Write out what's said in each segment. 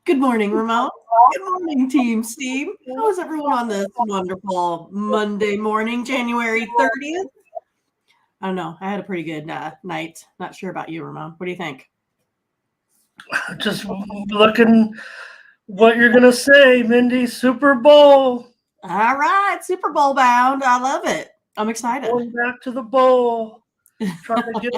Good morning, Ramon. Good morning, Team Steve. How is everyone on this wonderful Monday morning, January 30th? I don't know. I had a pretty good night. Not sure about you, Ramon. What do you think? Just looking what you're gonna say, Mindy. Super Bowl. All right, Super Bowl bound. I love it. I'm excited. Going back to the bowl. Trying to get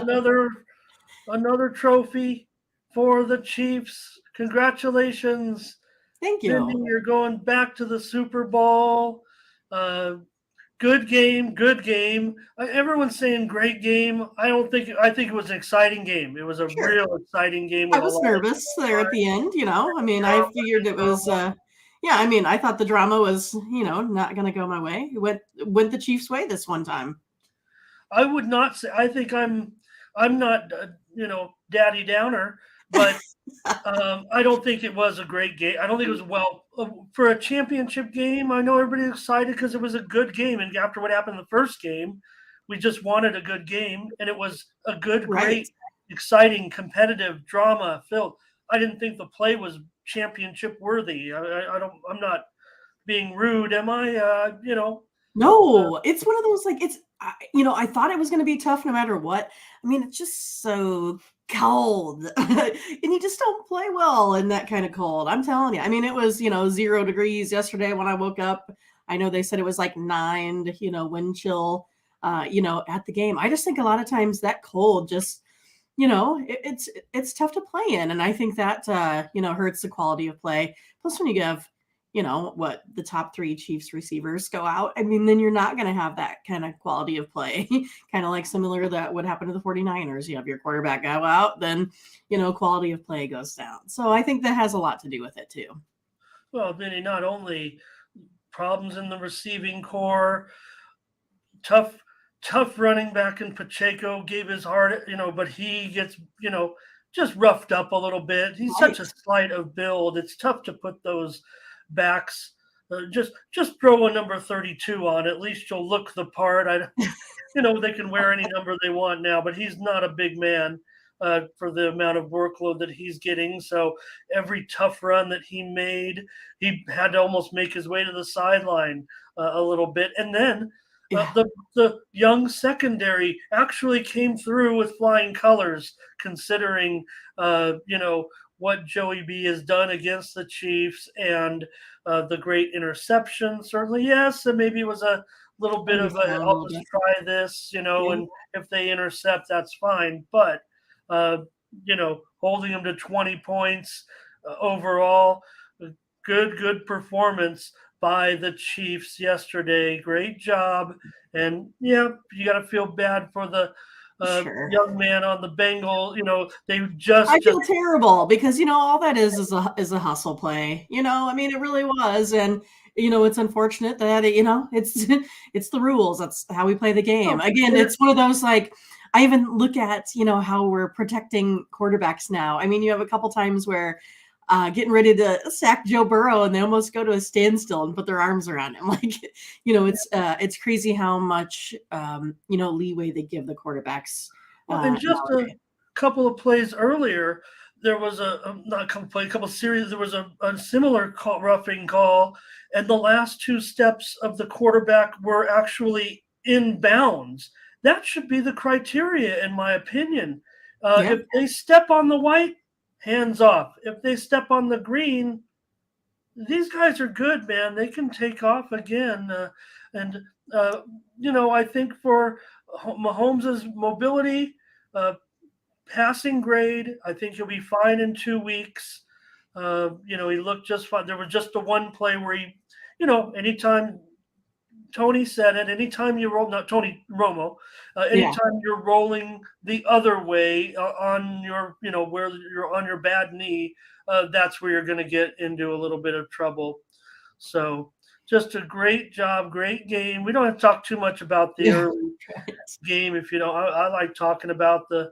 another trophy for the Chiefs. Congratulations, Thank Mindy. you. You're going back to the Super Bowl. Uh, Good game, good game. Everyone's saying great game. I think it was an exciting game. It was a Sure. real exciting game I with a was lot of nervous there at the end, I mean, I drama. figured it was yeah, I mean, I thought the drama was, not going to go my way. It went the Chiefs' way this one time. I would not say. I think I'm not Daddy Downer, but I don't think it was a great game. I don't think it was for a championship game. I know everybody's excited because it was a good game, and after what happened in the first game, we just wanted a good game, and it was a good, Right. great, exciting, competitive, drama filled. I didn't think the play was championship worthy. I don't. I'm not being rude, am I? No, it's one of those like I thought it was going to be tough no matter what. I mean, it's just so cold, and you just don't play well in that kind of cold. I'm telling you. I mean, it was 0 degrees yesterday when I woke up. I know they said it was like 9, wind chill, at the game. I just think a lot of times that cold just it's tough to play in, and I think that hurts the quality of play. Plus, when you have what the top 3 Chiefs receivers go out, I mean, then you're not going to have that kind of quality of play, kind of like similar to that what happened to the 49ers. You have your quarterback go out, then, quality of play goes down. So I think that has a lot to do with it too. Well, Vinny, not only problems in the receiving core, tough tough running back in Pacheco gave his heart, but he gets, just roughed up a little bit. He's such Right. a slight of build. It's tough to put those backs. Just throw a number 32 on. At least you'll look the part. They can wear any number they want now, but he's not a big man for the amount of workload that he's getting. So every tough run that he made, he had to almost make his way to the sideline a little bit. And then Yeah. the young secondary actually came through with flying colors, considering what Joey B has done against the Chiefs and the great interception. Certainly, yes, and maybe it was a little bit of a Down a I'll little just bit. try this, Yeah. and if they intercept, that's fine. But uh, holding them to 20 points overall, good performance by the Chiefs yesterday. Great job. And yeah, you got to feel bad for the Sure. young man on the Bengal. They I just feel terrible because all that is a hustle play. I mean, it really was, and it's unfortunate that it's it's the rules. That's how we play the game. oh, Again, and it's one of those like I even look at how we're protecting quarterbacks now. I mean, you have a couple times where getting ready to sack Joe Burrow, and they almost go to a standstill and put their arms around him. Like, it's crazy how much leeway they give the quarterbacks Well, and just a nowadays. couple of plays earlier, there was not a couple plays, a couple series. There was a similar roughing call, and the last two steps of the quarterback were actually in bounds. That should be the criteria, in my opinion. Yeah. If they step on the white, hands off. If they step on the green, these guys are good, man. They can take off again. And I think for Mahomes' mobility, uh, passing grade, I think he'll be fine in 2 weeks. He looked just fine. There was just the one play where he, anytime Tony said it, anytime you roll, not Tony Romo, Yeah. anytime you're rolling the other way on your, where you're on your bad knee, that's where you're going to get into a little bit of trouble. So just a great job, great game. We don't have to talk too much about the Yeah. early game. If you know, I like talking about the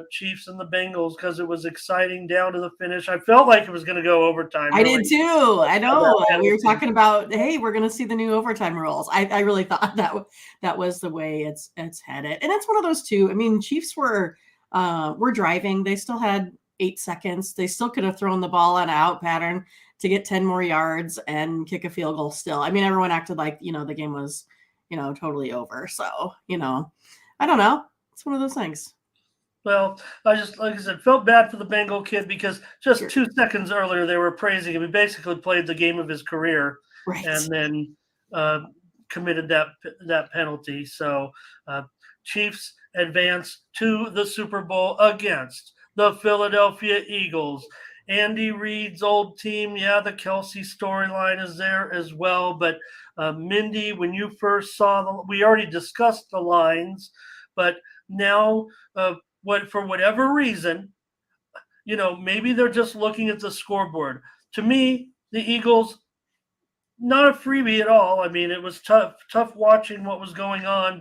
Chiefs and the Bengals because it was exciting down to the finish. I felt like it was going to go overtime. I Really, did too. I on that know. We were penalty. talking about, hey, we're going to see the new overtime rules. I really thought that was the way it's headed, and it's one of those two. I mean, Chiefs were driving. They still had 8 seconds. They still could have thrown the ball on an out pattern to get 10 more yards and kick a field goal still. I mean, everyone acted like, the game was, totally over. So, I don't know. It's one of those things. Well, I just, like I said, felt bad for the Bengal kid because just Sure. 2 seconds earlier they were praising him. He basically played the game of his career, Right. and then uh, committed that penalty. So Chiefs advance to the Super Bowl against the Philadelphia Eagles. Andy Reid's old team, yeah, the Kelsey storyline is there as well. But Mindy, when you first saw we already discussed the lines, but now for whatever reason, maybe they're just looking at the scoreboard. To me, the Eagles, not a freebie at all. I mean, it was tough watching what was going on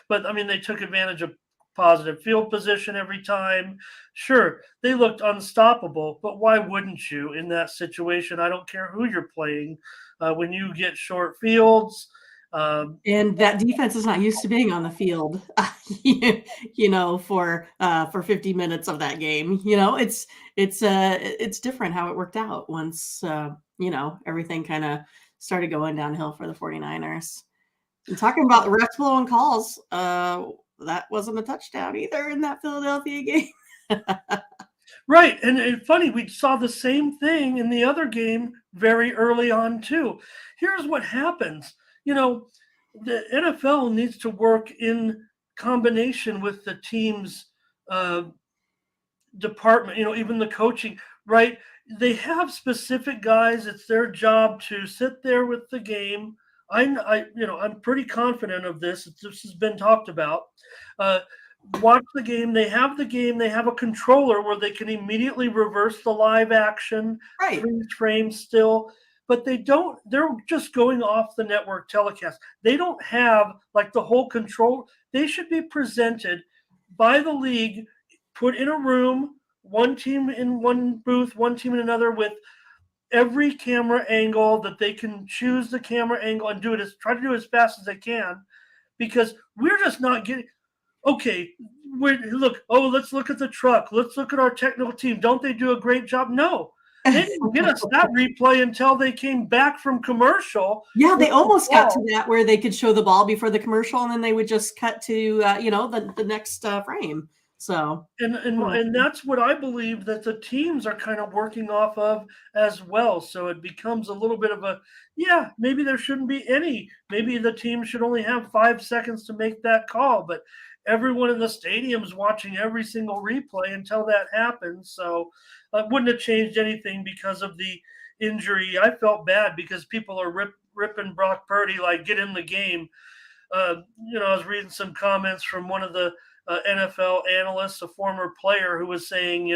but I mean, they took advantage of positive field position every time. Sure, they looked unstoppable, but why wouldn't you in that situation? I don't care who you're playing. When you get short fields, And that defense is not used to being on the field, for 50 minutes of that game. It's different how it worked out once everything kind of started going downhill for the 49ers. And talking about the refs blowing calls, that wasn't a touchdown either in that Philadelphia game. right, and funny, we saw the same thing in the other game very early on too. Here's what happens. The NFL needs to work in combination with the team's uh, department. Even the coaching, right? They have specific guys. It's their job to sit there with the game. I'm pretty confident of this. This has been talked about. Uh, Watch the game. They have the game. They have a controller where they can immediately reverse the live action, Right. freeze frame still, but they don't. They're just going off the network telecast. They don't have like the whole control. They should be presented by the league, put in a room, one team in one booth, one team in another, with every camera angle that they can choose the camera angle and try to do it as fast as they can, because we're just not getting. Okay, let's look at the truck. Let's look at our technical team. Don't they do a great job? No, they didn't get us that replay until they came back from commercial. Yeah, they with the almost got to ball. that where they could show the ball before the commercial, and then they would just cut to the next frame. So, And that's what I believe that the teams are kind of working off of as well. So it becomes a little bit of maybe there shouldn't be any. Maybe the team should only have 5 seconds to make that call, but everyone in the stadium's watching every single replay until that happens. So it wouldn't have changed anything because of the injury. I felt bad because people are ripping Brock Purdy like, get in the game. I was reading some comments from one of the NFL analysts, a former player, who was saying,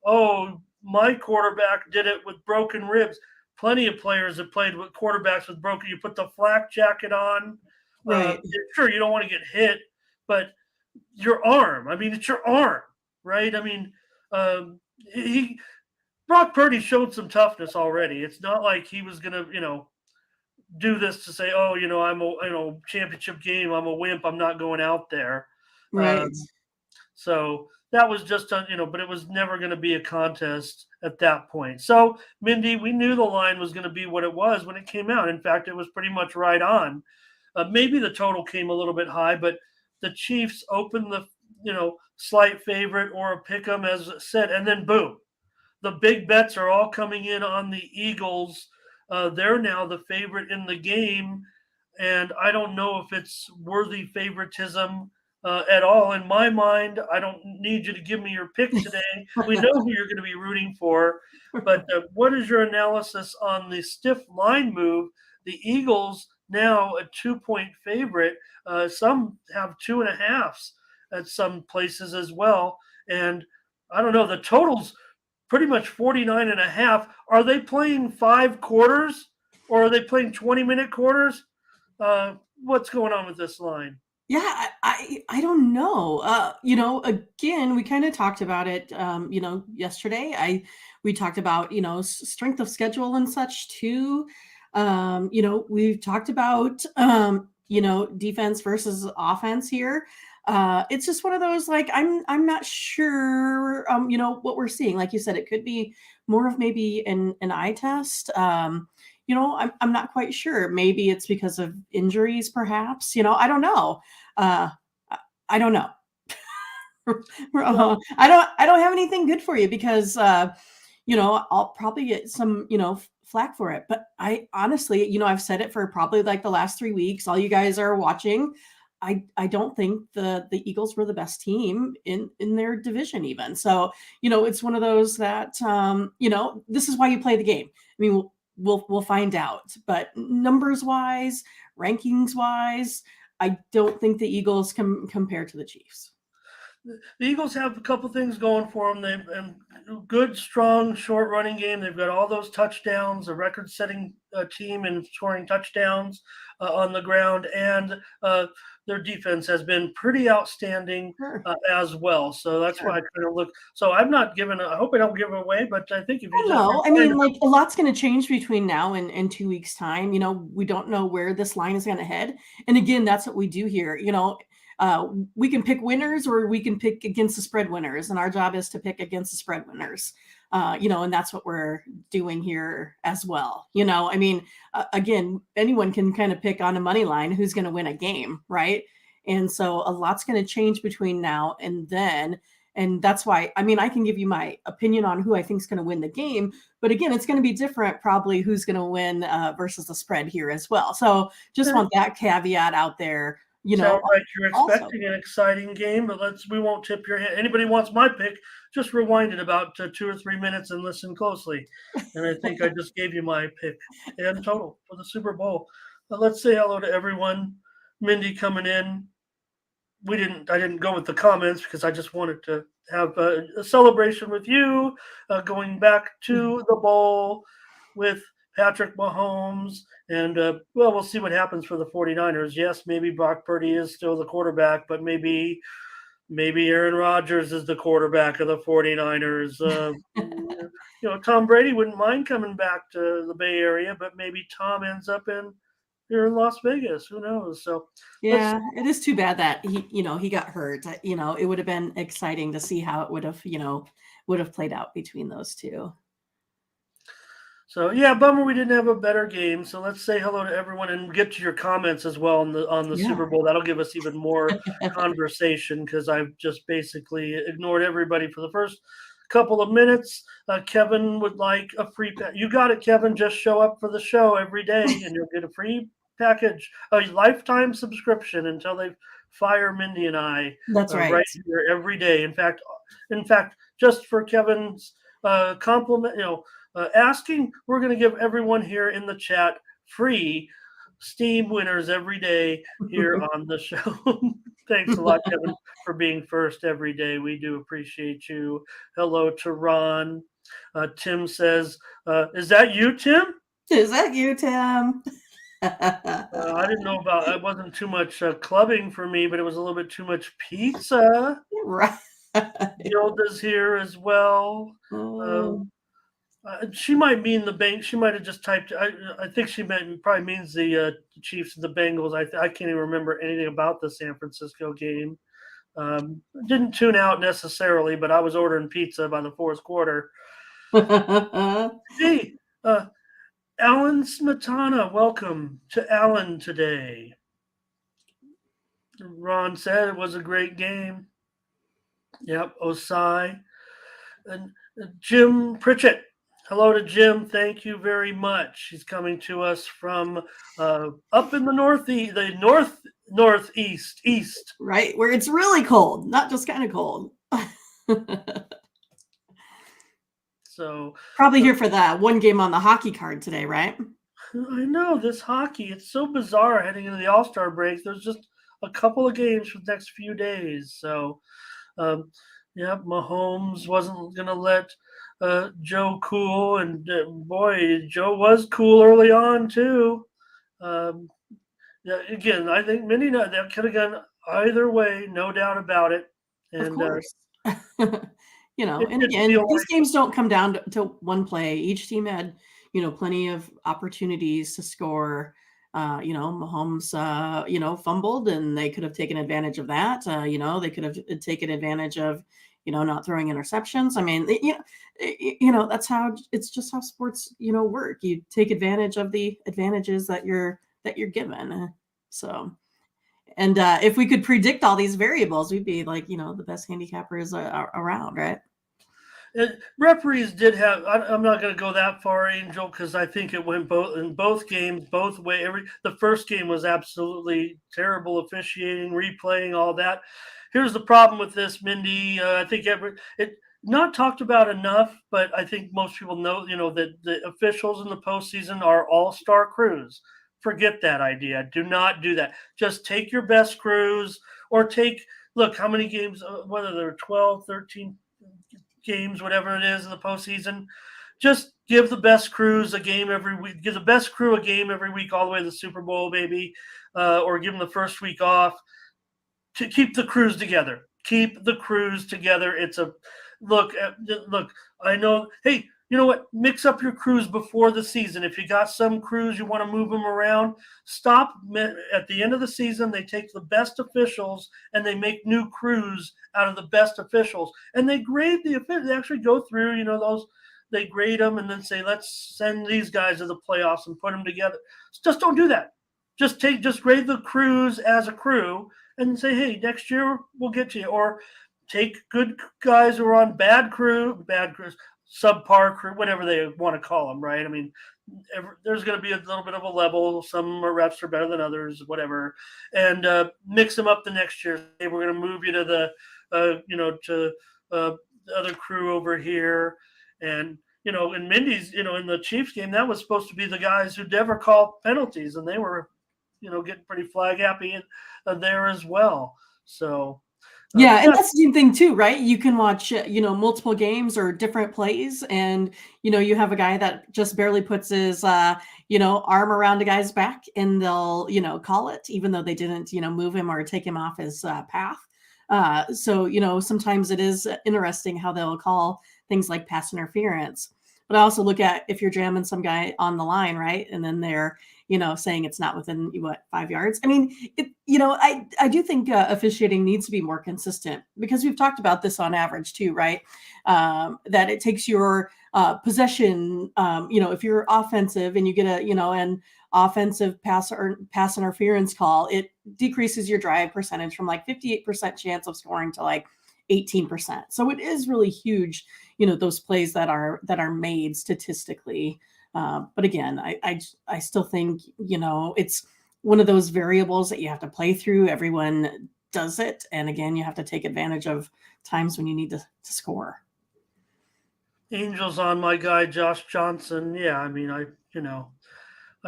oh, my quarterback did it with broken ribs. Plenty of players have played with quarterbacks with broken. You put the flak jacket on. right. Sure, you don't want to get hit, but your arm. I mean, it's your arm, right? I mean, he Brock Purdy showed some toughness already. It's not like he was gonna, do this to say, oh, I'm a championship game. I'm a wimp. I'm not going out there. Right. Um, so that was just, but it was never going to be a contest at that point. So, Mindy, we knew the line was going to be what it was when it came out. In fact, it was pretty much right on. Maybe the total came a little bit high, but the Chiefs opened the, slight favorite or a pick 'em, as said, and then boom, the big bets are all coming in on the Eagles. They're now the favorite in the game, and I don't know if it's worthy favoritism at all. In my mind, I don't need you to give me your pick today. We know who you're going to be rooting for, but what is your analysis on the stiff line move? The Eagles now a 2-point favorite. Some have 2.5s at some places as well, and I don't know. The totals pretty much 49 and a half. Are they playing 5 quarters or are they playing 20-minute quarters? What's going on with this line? Yeah, I don't know. Again, we kind of talked about it, yesterday. We talked about, strength of schedule and such too. We've talked about, defense versus offense here. It's just one of those, like, I'm not sure, what we're seeing. Like you said, it could be more of maybe an eye test. I'm not quite sure. Maybe it's because of injuries, perhaps. I don't know. Uh, I don't know. Well, I don't have anything good for you because I'll probably get some flack for it. But I honestly, I've said it for probably like the last 3 weeks. All you guys are watching. I don't think the Eagles were the best team in their division even. So it's one of those that this is why you play the game. I mean, we'll find out. But numbers wise, rankings wise, I don't think the Eagles can compare to the Chiefs. the Eagles have a couple things going for them. They've good, strong, short running game. They've got all those touchdowns, a record-setting team in scoring touchdowns on the ground, and their defense has been pretty outstanding Sure. as well. So that's why I Sure. kind of look. So I'm not giving. I hope I don't give it away, but I think if you Well, just no, I find mean, like, a lot's gonna change between now and 2 weeks' time. We don't know where this line is gonna head, and again, that's what we do here. We can pick winners or we can pick against the spread winners, and our job is to pick against the spread winners. And that's what we're doing here as well. I mean, again, anyone can kind of pick on a money line who's gonna win a game, right? And so a lot's gonna change between now and then. And that's why, I mean, I can give you my opinion on who I think is going to win the game. But again, it's going to be different, probably who's going to win versus the spread here as well. So just okay. want that caveat out there, Sounds like you're also. expecting an exciting game, but we won't tip your hand. Anybody wants my pick, just rewind it about 2 or 3 minutes and listen closely. And I think I just gave you my pick and total for the Super Bowl. Let's say hello to everyone. Mindy coming in. I didn't go with the comments because I just wanted to have a celebration with you, going back to the bowl with Patrick Mahomes. And, well, we'll see what happens for the 49ers. Yes, maybe Brock Purdy is still the quarterback, but maybe Aaron Rodgers is the quarterback of the 49ers. Tom Brady wouldn't mind coming back to the Bay Area, but maybe Tom ends up here in Las Vegas. Who knows? So let's Yeah, it is too bad that he got hurt. It would have been exciting to see how it would have played out between those two. So yeah, bummer we didn't have a better game. So let's say hello to everyone and get to your comments as well on the Yeah. Super Bowl. That'll give us even more conversation because I've just basically ignored everybody for the first couple of minutes. Kevin would like a free. You got it, Kevin. Just show up for the show every day, and you'll get a free package, a lifetime subscription until they fire Mindy and I That's right. right here every day. In fact, just for Kevin's compliment, asking, we're going to give everyone here in the chat free Steam winners every day here on the show. Thanks a lot, Kevin, for being first every day. We do appreciate you. Hello to Ron. Tim says, is that you, Tim? Is that you, Tim? I didn't know about it. Wasn't too much clubbing for me, but it was a little bit too much pizza. Right. Gilda's here as well. Oh. She might mean the bank. She might have just typed. I think she probably means the Chiefs and the Bengals. I can't even remember anything about the San Francisco game. Didn't tune out necessarily, but I was ordering pizza by the fourth quarter. Hey, Alan Smetana, welcome to Alan today. Ron said it was a great game. Yep, Osai. And Jim Pritchett. Hello to Jim. Thank you very much. He's coming to us from up in the northeast, east. Right, where it's really cold, not just kind of cold. So probably here for the one game on the hockey card today, right? I know this hockey. It's so bizarre heading into the All-Star break. There's just a couple of games for the next few days. So, Mahomes wasn't going to let Joe cool. And boy, Joe was cool early on, too. Again, I think that could have gone either way, no doubt about it. And, of course. it And did again, feel these like games don't come down to one play. Each team had, plenty of opportunities to score. Mahomes, fumbled, and they could have taken advantage of that. They could have taken advantage of, not throwing interceptions. I mean, that's how it's just how sports, work. You take advantage of the advantages that you're given. So, and if we could predict all these variables, we'd be like, the best handicappers around, right? Referees did have. I'm not going to go that far, Angel, because I think it went both games, both way. The first game was absolutely terrible officiating, replaying, all that. Here's the problem with this, Mindy. I think it not talked about enough, but I think most people know, that the officials in the postseason are all-star crews. Forget that idea. Do not do that. Just take your best crews, or look, how many games, whether they're 12, 13 games, whatever it is in the postseason, just give the best crews a game every week. Give the best crew a game every week, all the way to the Super Bowl, maybe, or give them the first week off to keep the crews together. Keep the crews together. It's a look. I know. Hey, you know what? Mix up your crews before the season. If you got some crews you want to move them around, stop at the end of the season. They take the best officials and they make new crews out of the best officials, and they grade the officials. They actually go through, those. They grade them and then say, let's send these guys to the playoffs and put them together. Just don't do that. Just grade the crews as a crew and say, hey, next year we'll get to you. Or take good guys who are on bad crews, subpar crew, whatever they want to call them, right? I mean, there's going to be a little bit of a level. Some refs are better than others, whatever, and mix them up the next year. Hey, we're going to move you to the other crew over here, and in Mindy's, in the Chiefs game, that was supposed to be the guys who never call penalties, and they were, getting pretty flag happy there as well. So. Yeah, and that's the same thing too, right? You can watch, multiple games or different plays, and you have a guy that just barely puts his, arm around a guy's back, and they'll, call it, even though they didn't, move him or take him off his path. So sometimes it is interesting how they'll call things like pass interference. But I also look at if you're jamming some guy on the line, right, and then they're saying it's not within 5 yards. I mean, I do think officiating needs to be more consistent, because we've talked about this on average too, right? That it takes your possession. If you're offensive and you get an offensive pass interference call, it decreases your drive percentage from like 58% chance of scoring to like 18%. So it is really huge, those plays that are made statistically. But again, I still think, it's one of those variables that you have to play through. Everyone does it. And again, you have to take advantage of times when you need to score. Angels on my guy, Josh Johnson. Yeah, I mean, I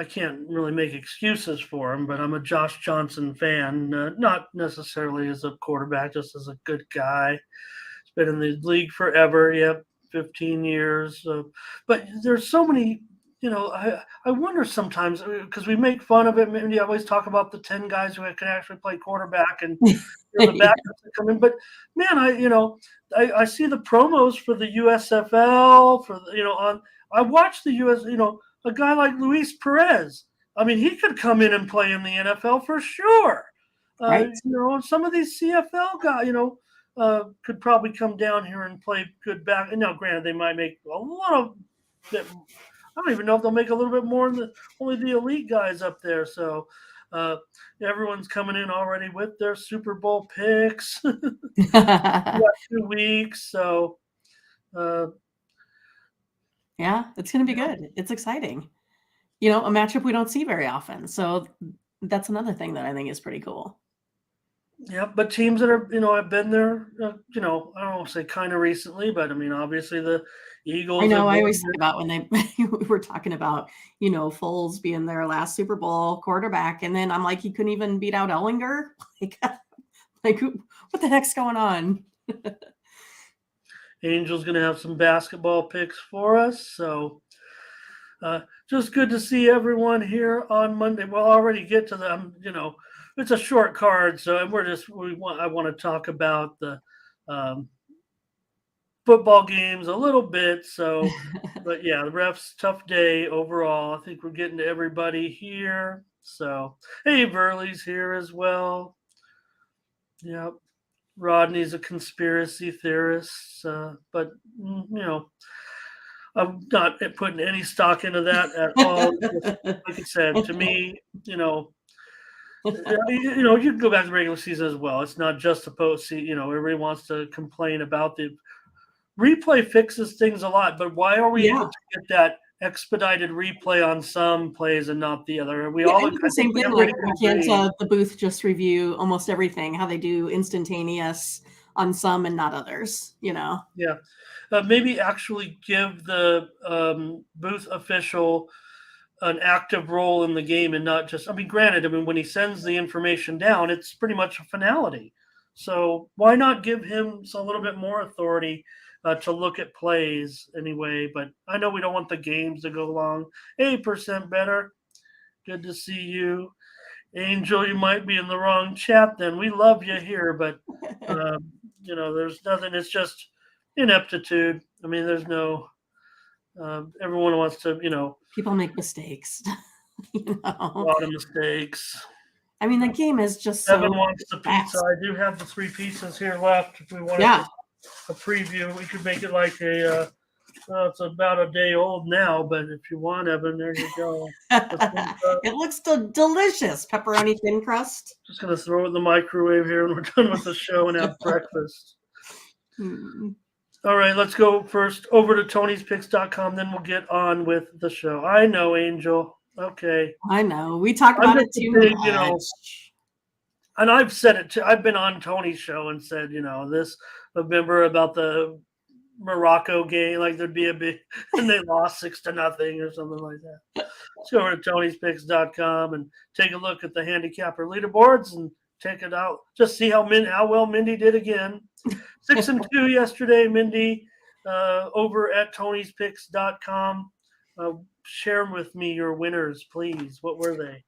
can't really make excuses for him, but I'm a Josh Johnson fan, not necessarily as a quarterback, just as a good guy. He's been in the league forever. Yep, 15 years. But there's so many, I wonder sometimes, because we make fun of it. Maybe I always talk about the 10 guys who can actually play quarterback and the backups that come in. But man, I see the promos for the USFL I watch the US, a guy like Luis Perez. I mean, he could come in and play in the NFL for sure. Right. Some of these CFL guys, could probably come down here and play good back. And now, granted, they might make a little bit. I don't even know if they'll make a little bit more than only the elite guys up there. So everyone's coming in already with their Super Bowl picks. 2 weeks, so. Yeah, it's going to be good. It's exciting. A matchup we don't see very often. So that's another thing that I think is pretty cool. Yeah, but teams that are, have been there, I don't want to say kind of recently, but I mean, obviously the Eagles. I know. I always think about when we were talking about, Foles being their last Super Bowl quarterback. And then I'm like, he couldn't even beat out Ellinger. Like what the heck's going on? Angel's going to have some basketball picks for us. So just good to see everyone here on Monday. We'll already get to them, it's a short card. So I want to talk about the football games a little bit. So, but yeah, the refs, tough day overall. I think we're getting to everybody here. So, hey, Burley's here as well. Yep. Rodney's a conspiracy theorist, but I'm not putting any stock into that at all. Like I said, to me, you can go back to the regular season as well. It's not just the postseason. Everybody wants to complain about the replay fixes things a lot, but why are we able to get that expedited replay on some plays and not the other? I think the same thing. Like, why can't the booth just review almost everything? How they do instantaneous on some and not others? Yeah, maybe actually give the booth official an active role in the game and not just. I mean, granted, when he sends the information down, it's pretty much a finality. So why not give him a little bit more authority to look at plays anyway? But I know we don't want the games to go long. 8% better. Good to see you. Angel, you might be in the wrong chat then. We love you here, but, there's nothing. It's just ineptitude. I mean, there's no everyone wants to, people make mistakes. A lot of mistakes. I mean, the game is just Evan wants the pizza. I do have the 3 pizzas here left. If we wanted a preview, we could make it like it's about a day old now, but if you want, Evan, there you go. It looks delicious. Pepperoni thin crust. Just going to throw it in the microwave here, and we're done with the show and have breakfast. All right, let's go first over to Tony'sPicks.com, then we'll get on with the show. I know, Angel. Okay. I know. We talk about it too much. And I've said it too. I've been on Tony's show and said, remember about the Morocco game, like there'd be a big, and they lost 6-0 or something like that. Let's go over to Tony'sPicks.com and take a look at the handicapper leaderboards and check it out. Just see how well Mindy did again. 6-2 yesterday, Mindy, over at Tony'sPicks.com. Share with me your winners, please. What were they?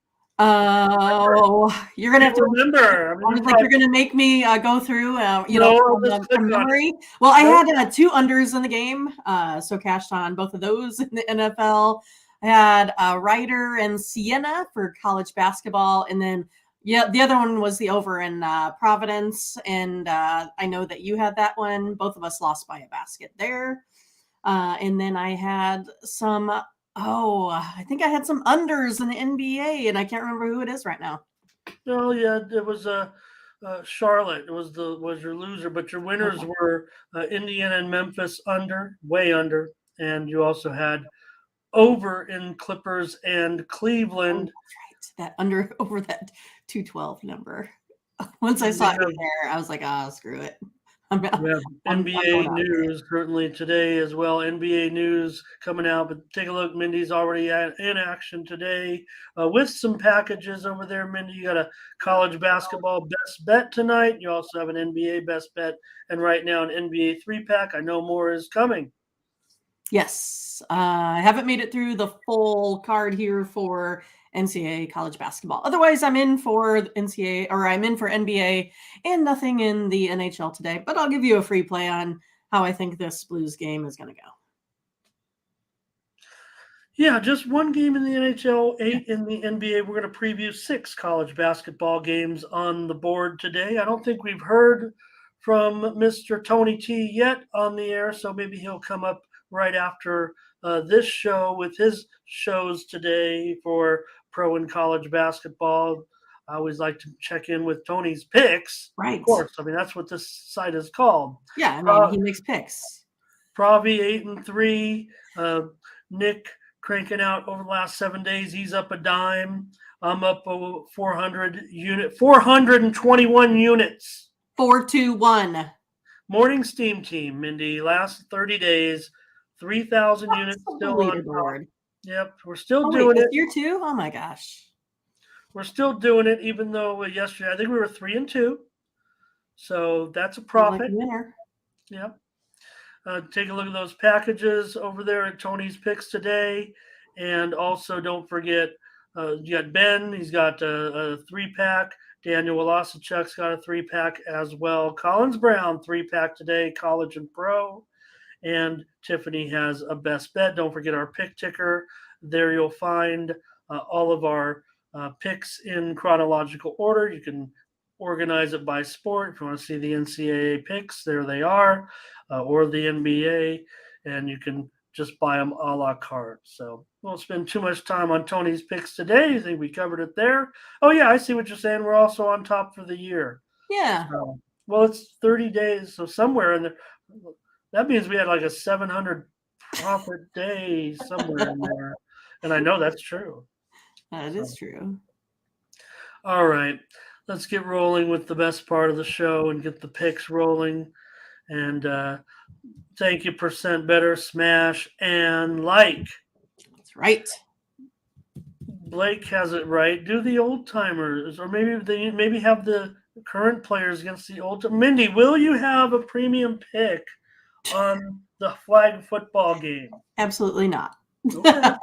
You're gonna have to remember. You're gonna make me go through, from memory. Well, I had 2 unders in the game, so cashed on both of those in the NFL. I had Ryder and Sienna for college basketball, and then the other one was the over in Providence, and I know that you had that one. Both of us lost by a basket there, and then I had some. I think I had some unders in the NBA, and I can't remember who it is right now. Oh yeah, it was Charlotte. It was your loser, but your winners were Indiana and Memphis way under, and you also had over in Clippers and Cleveland. That's right, that under over that 212 number. Once I saw it there, I was like, screw it. NBA news certainly today as well. NBA news coming out, but take a look. Mindy's already in action today with some packages over there. Mindy, you got a college basketball best bet tonight. You also have an NBA best bet, and right now an NBA 3-pack. I know more is coming. Yes, I haven't made it through the full card here for NCAA college basketball. Otherwise, I'm in for NCAA, or I'm in for NBA, and nothing in the NHL today. But I'll give you a free play on how I think this Blues game is going to go. Yeah, just 1 game in the NHL, 8 in the NBA. We're going to preview 6 college basketball games on the board today. I don't think we've heard from Mr. Tony T yet on the air, so maybe he'll come up right after this show with his shows today for pro and college basketball. I always like to check in with Tony's picks. Right. Of course. I mean, that's what this site is called. Yeah, I mean, he makes picks. Pravi 8-3. Nick cranking out over the last 7 days. He's up a dime. I'm up 421 units. 4-2-1. Morning Steam Team, Mindy. Last 30 days, 3,000 units still on board. Yep, we're still doing it. Year 2? Oh my gosh. We're still doing it, even though yesterday I think we were 3-2. So that's a profit. Like a winner. Yep. Take a look at those packages over there at Tony's Picks today. And also don't forget, you got Ben. He's got a 3-pack. Daniel Walasachuk's got a 3-pack as well. Collins Brown, 3-pack today, college and pro. and Tiffany has a best bet. Don't forget our pick ticker. There you'll find all of our picks in chronological order. You can organize it by sport. If you want to see the NCAA picks, there they are, or the NBA, and you can just buy them a la carte. So we won't spend too much time on Tony's picks today. I think we covered it there. Oh, yeah, I see what you're saying. We're also on top for the year. Yeah. So, well, it's 30 days, so somewhere in there. That means we had like a 700 profit day somewhere in there. And I know that's true. That is true. All right. Let's get rolling with the best part of the show and get the picks rolling. And thank you, Percent Better, smash, and like. That's right. Blake has it right. Do the old timers, or maybe they maybe have the current players against the old. Mindy, will you have a premium pick on the flag football game? Absolutely not. Okay.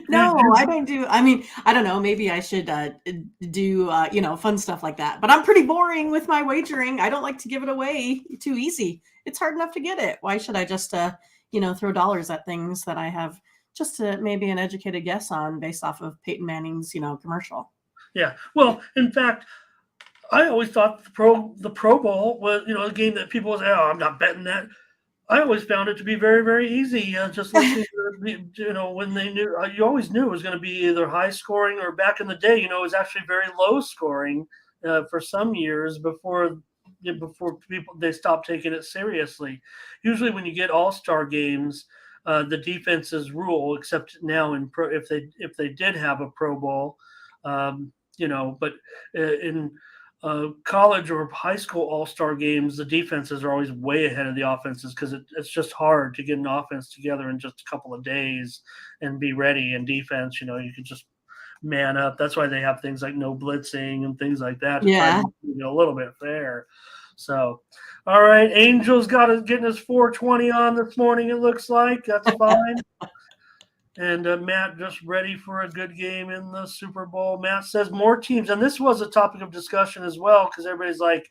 No, I don't do. I mean, I don't know. Maybe I should do fun stuff like that. But I'm pretty boring with my wagering. I don't like to give it away too easy. It's hard enough to get it. Why should I just throw dollars at things that I have just maybe an educated guess on based off of Peyton Manning's commercial? Yeah. Well, in fact, I always thought the Pro Bowl was a game that people say, "Oh, I'm not betting that." I always found it to be very, very easy. Just listening to, when they knew, you always knew it was going to be either high scoring or back in the day, it was actually very low scoring for some years before people they stopped taking it seriously. Usually, when you get all-star games, the defenses rule, except now if they did have a Pro Bowl, but in college or high school all-star games, the defenses are always way ahead of the offenses because it's just hard to get an offense together in just a couple of days and be ready. And defense, you can just man up. That's why they have things like no blitzing and things like that to try to be a little bit fair. So, all right, Angel's getting his 420 on this morning, it looks like. That's fine. And Matt just ready for a good game in the Super Bowl. Matt says more teams, and this was a topic of discussion as well because everybody's like,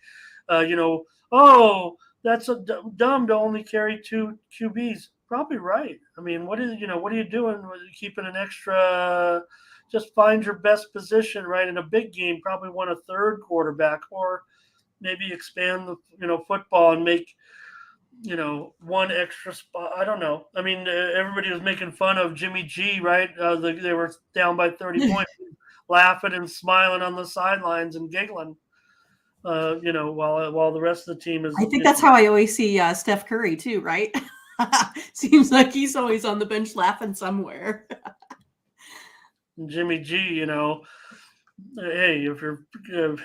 oh, that's dumb to only carry 2 QBs. Probably right. I mean, what are you doing? Keeping an extra? Just find your best position, right? In a big game, probably want a third quarterback, or maybe expand the football and make one extra spot. I don't know. I mean, everybody was making fun of Jimmy G, right? They were down by 30 points, laughing and smiling on the sidelines and giggling, while the rest of the team is. I think that's how I always see Steph Curry too, right? Seems like he's always on the bench laughing somewhere. Jimmy G, hey, if you're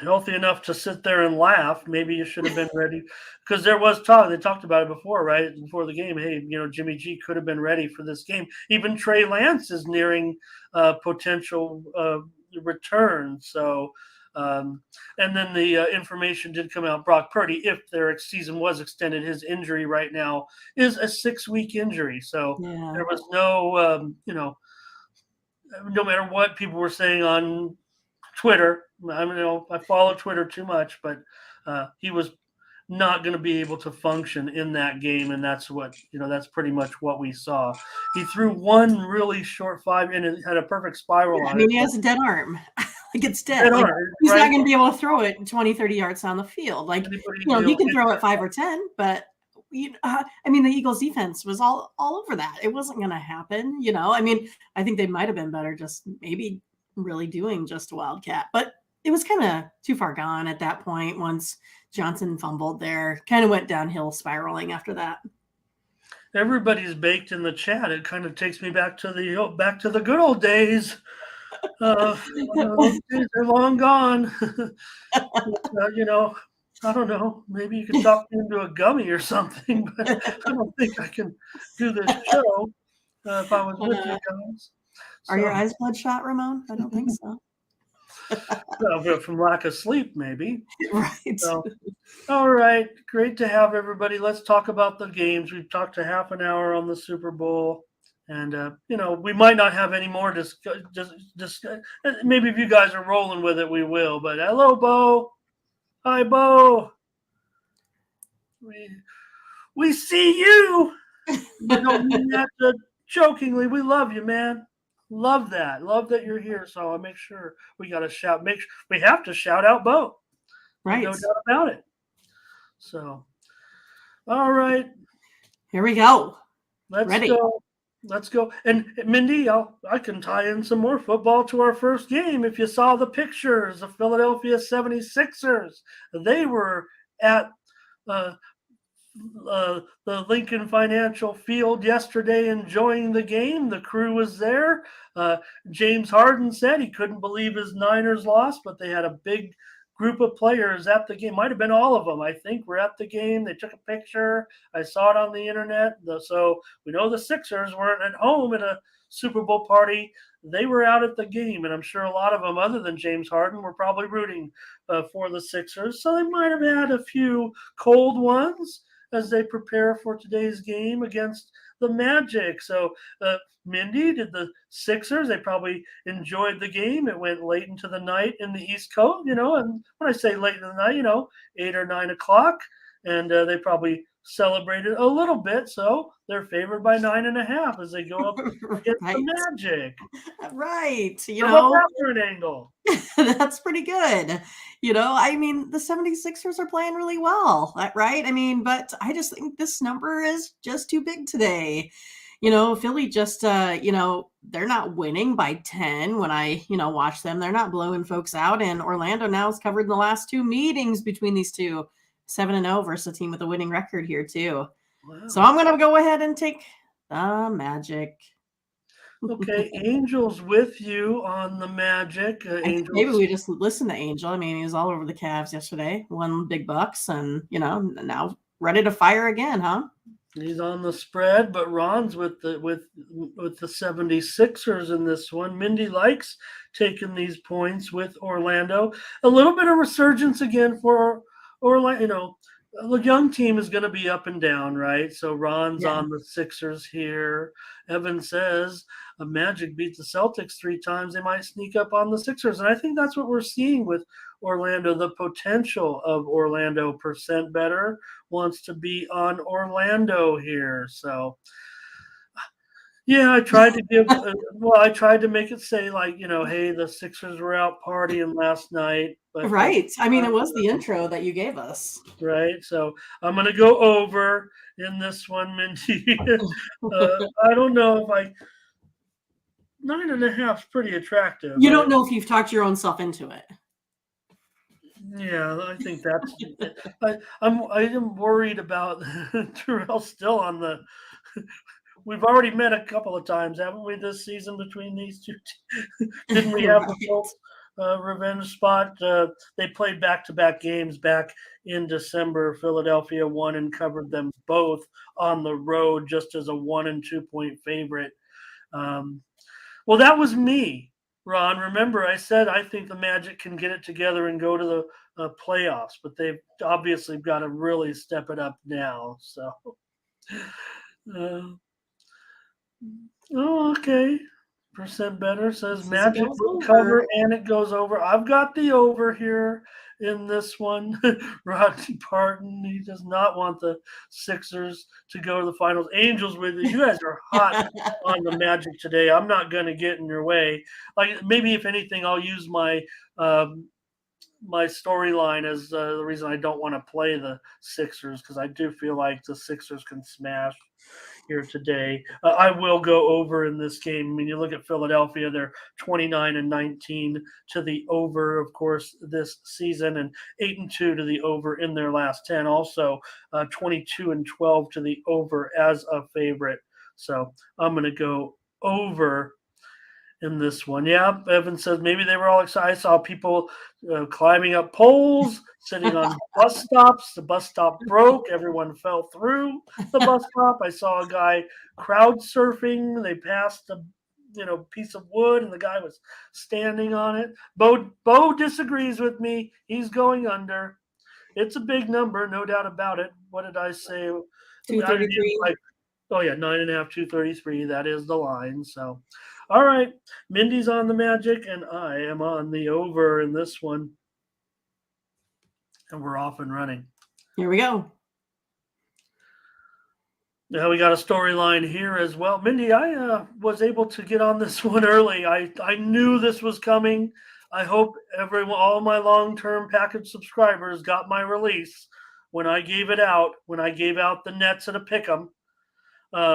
healthy enough to sit there and laugh, maybe you should have been ready. Because there was talk. They talked about it before, right? Before the game. Hey, Jimmy G could have been ready for this game. Even Trey Lance is nearing potential return. So, and then the information did come out. Brock Purdy, if their season was extended, his injury right now is a 6-week injury. So there was no, no matter what people were saying on Twitter. I follow Twitter too much, but he was not going to be able to function in that game, and that's what that's pretty much what we saw. He threw one really short 5 and it had a perfect spiral on it. He has a dead arm. Like it's dead. Like, he's not going to be able to throw it 20, 30 yards down the field. Like he can throw it 5 or 10, but the Eagles defense was all over that. It wasn't going to happen. I think they might have been better just maybe really doing just a wildcat, but it was kind of too far gone at that point. Once Johnson fumbled there, kind of went downhill spiraling after that. Everybody's baked in the chat. It kind of takes me back to the good old days. Those days are long gone. I don't know. Maybe you could talk me into a gummy or something, but I don't think I can do this show if I was with you guys. Are your eyes bloodshot, Ramon? I don't think so. From lack of sleep, maybe. Right. So, all right. Great to have everybody. Let's talk about the games. We've talked a half an hour on the Super Bowl. And, we might not have any more maybe if you guys are rolling with it, we will. But hello, Bo. Hi, Bo. We see you. We don't mean that jokingly. We love you, man. Love that. Love that you're here. So I'll make sure we got to shout. We have to shout out Bo. There's no Right. doubt about it. So, all right, Here we go. let's Ready. go. Let's go. And Mindy, I can tie in some more football to our first game. If you saw the pictures of Philadelphia 76ers, they were at uh, the Lincoln Financial Field yesterday enjoying the game. The crew was there. James Harden said he couldn't believe his Niners lost, but they had a big group of players at the game. Might have been all of them, I think, were at the game. They took a picture. I saw it on the internet. So we know the Sixers weren't at home at a Super Bowl party. They were out at the game, and I'm sure a lot of them, other than James Harden, were probably rooting for the Sixers. So they might have had a few cold ones as they prepare for today's game against the Magic. So, Mindy, did the Sixers, they probably enjoyed the game. It went late into the night in the East Coast, and when I say late in the night, 8 or 9 o'clock, and they probably celebrated a little bit. So they're favored by 9.5 as they go up against Right. the Magic. Right. How about that for an angle? That's pretty good. I mean, the 76ers are playing really well, right? I mean, but I just think this number is just too big today. Philly just, they're not winning by 10 when I, watch them. They're not blowing folks out. And Orlando now has covered the last 2 meetings between these two, 7-0 versus a team with a winning record here, too. Wow. So I'm going to go ahead and take the Magic. Okay, Angel's with you on the Magic. Maybe we just listen to Angel. I mean, he was all over the Cavs yesterday, won big bucks, and now ready to fire again, huh? He's on the spread, but Ron's with the 76ers in this one. Mindy likes taking these points with Orlando. A little bit of resurgence again for Orlando. The young team is going to be up and down, right? So Ron's on the Sixers here. Evan says Magic beat the Celtics 3 times. They might sneak up on the Sixers. And I think that's what we're seeing with Orlando. The potential of Orlando percent better wants to be on Orlando here. So, yeah, I tried to give I tried to make it say hey, the Sixers were out partying last night. But right. I mean, it was the intro that you gave us. Right. So I'm going to go over in this one, Mindy. I don't know if 9.5 is pretty attractive. You don't know if you've talked your own self into it. Yeah, I think that's. I am worried about Terrell still on the. We've already met a couple of times, haven't we, this season between these two? Didn't we have the revenge spot? They played back-to-back games back in December. Philadelphia won and covered them both on the road, just as a 1 and 2 point favorite. Well, that was me, Ron. Remember, I said I think the Magic can get it together and go to the playoffs, but they've obviously got to really step it up now. So, okay. Percent better says Magic will cover and it goes over. I've got the over here in this one. Rodney Parton, he does not want the Sixers to go to the finals. Angels with you. You guys are hot on the Magic today. I'm not going to get in your way. Maybe if anything, I'll use my my storyline as the reason I don't want to play the Sixers, because I do feel like the Sixers can smash here today. I will go over in this game. I mean, you look at Philadelphia, they're 29-19 to the over, of course, this season, and 8-2 to the over in their last 10. Also, 22-12 to the over as a favorite. So I'm going to go over in this one. Yeah, Evan says maybe they were all excited. I saw people climbing up poles, sitting on bus stops. The bus stop broke. Everyone fell through the bus stop. I saw a guy crowd surfing. They passed a piece of wood, and the guy was standing on it. Bo disagrees with me. He's going under. It's a big number, no doubt about it. What did I say? 233. Oh yeah, 9.5, 233. That is the line. So, all right, Mindy's on the Magic, and I am on the over in this one, and we're off and running. Here we go. Now we got a storyline here as well. Mindy, I was able to get on this one early. I knew this was coming. I hope everyone, all my long-term package subscribers, got my release when I gave it out. When I gave out the Nets at a pick'em,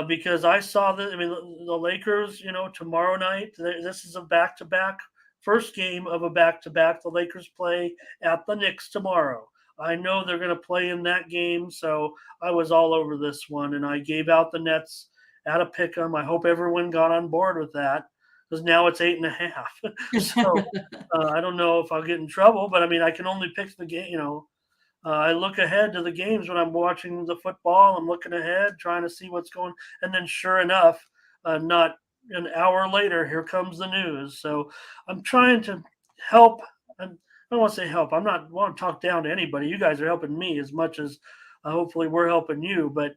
because I saw that. I mean, the Lakers. Tomorrow night. This is a back-to-back, first game of a back-to-back. The Lakers play at the Knicks tomorrow. I know they're going to play in that game, so I was all over this one, and I gave out the Nets at a pick'em. I hope everyone got on board with that because now it's 8.5. So I don't know if I'll get in trouble, but I mean, I can only pick the game. I look ahead to the games when I'm watching the football. I'm looking ahead, trying to see what's going. And then, sure enough, not an hour later, here comes the news. So I'm trying to help. I don't want to say help. I'm not want to talk down to anybody. You guys are helping me as much as hopefully we're helping you. But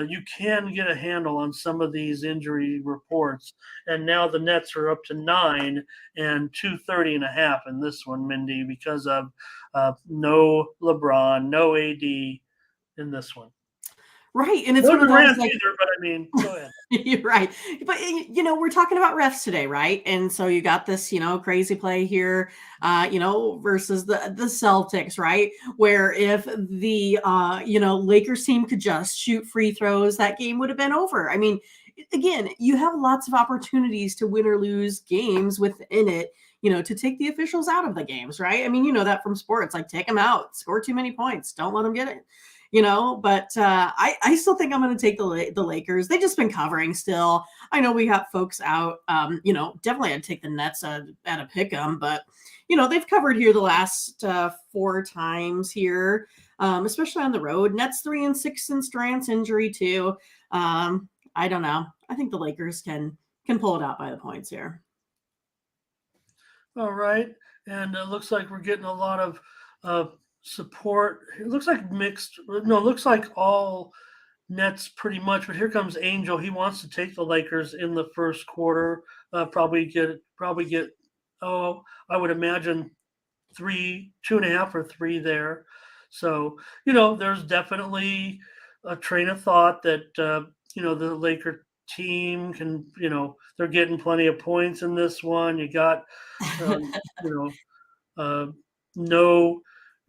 you can get a handle on some of these injury reports. And now the Nets are up to 9 and 230.5 in this one, Mindy, because of no LeBron, no AD in this one. Right, and it's No one of those, Durant like, either, but I mean, go ahead. you're right. But we're talking about refs today, right? And so you got this, crazy play here, versus the Celtics, right? Where if the Lakers team could just shoot free throws, that game would have been over. I mean, again, you have lots of opportunities to win or lose games within it, to take the officials out of the games, right? I mean, you know that from sports, like take them out, score too many points, don't let them get it. But I still think I'm going to take the Lakers. They've just been covering still. I know we got folks out. Definitely I'd take the Nets at a pick 'em, but they've covered here the last 4 times here, especially on the road. Nets 3-6 since Durant's injury too. I don't know. I think the Lakers can pull it out by the points here. All right, and it looks like we're getting a lot of support. It looks like mixed. No, it looks like all Nets pretty much. But here comes Angel. He wants to take the Lakers in the first quarter. Probably get. Oh, I would imagine 3, 2.5, or 3 there. So there's definitely a train of thought that the Laker team can. They're getting plenty of points in this one. You got um, you know no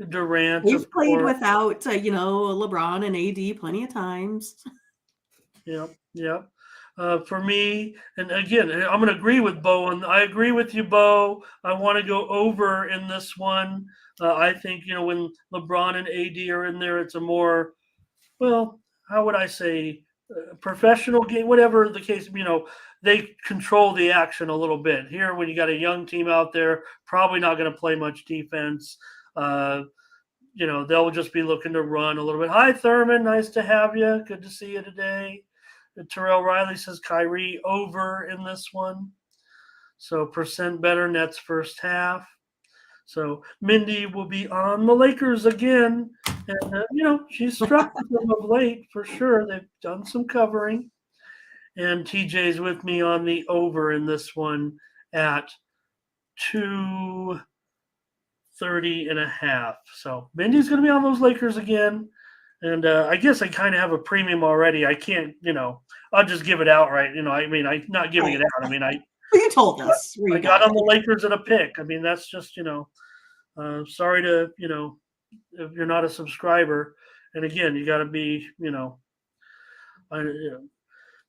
Durant, They've of played course. without LeBron and AD plenty of times. Yep, yep. For me, and again, I'm going to agree with Bo. And I agree with you, Bo. I want to go over in this one. I think when LeBron and AD are in there, it's a more, well, how would I say, professional game, whatever the case. They control the action a little bit. Here, when you got a young team out there, probably not going to play much defense. Uh, they'll just be looking to run a little bit. Hi, Thurman. Nice to have you. Good to see you today. Terrell Riley says Kyrie over in this one. So percent better Nets first half. So Mindy will be on the Lakers again. And, she's struck with them of late for sure. They've done some covering. And TJ's with me on the over in this one at 230.5. So Mindy's going to be on those Lakers again. And I guess I kind of have a premium already. I can't, I'll just give it out, right? I'm not giving it out. Well, you told us where I you got got on the Lakers at a pick. I mean, that's just, sorry to, if you're not a subscriber. And again, you got to be,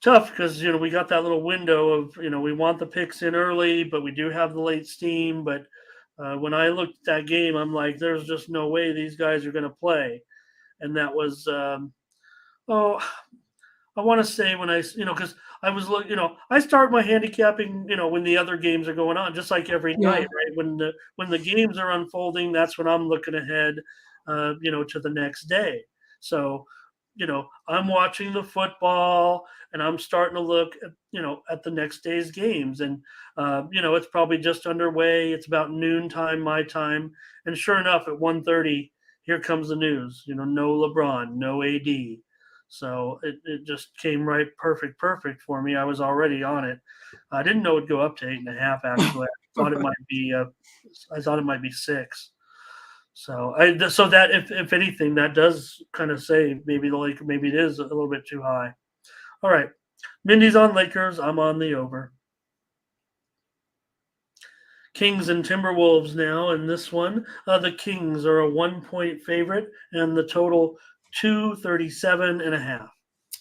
tough because, we got that little window of, we want the picks in early, but we do have the late steam. But when I looked at that game, I'm like, there's just no way these guys are going to play. And that was, I want to say when because I was I start my handicapping, when the other games are going on, just like every yeah. night, right? When the games are unfolding, that's when I'm looking ahead, to the next day. So, I'm watching the football and I'm starting to look at the next day's games. And, it's probably just underway. It's about noontime, my time. And sure enough, at 1:30, here comes the news, no LeBron, no AD. So it just came right perfect for me. I was already on it. I didn't know it'd go up to 8.5. Actually, I thought it might be. I thought it might be 6. So that if anything, that does kind of say maybe maybe it is a little bit too high. All right. Mindy's on Lakers. I'm on the over. Kings and Timberwolves now in this one. The Kings are a 1-point favorite, and the total 237.5.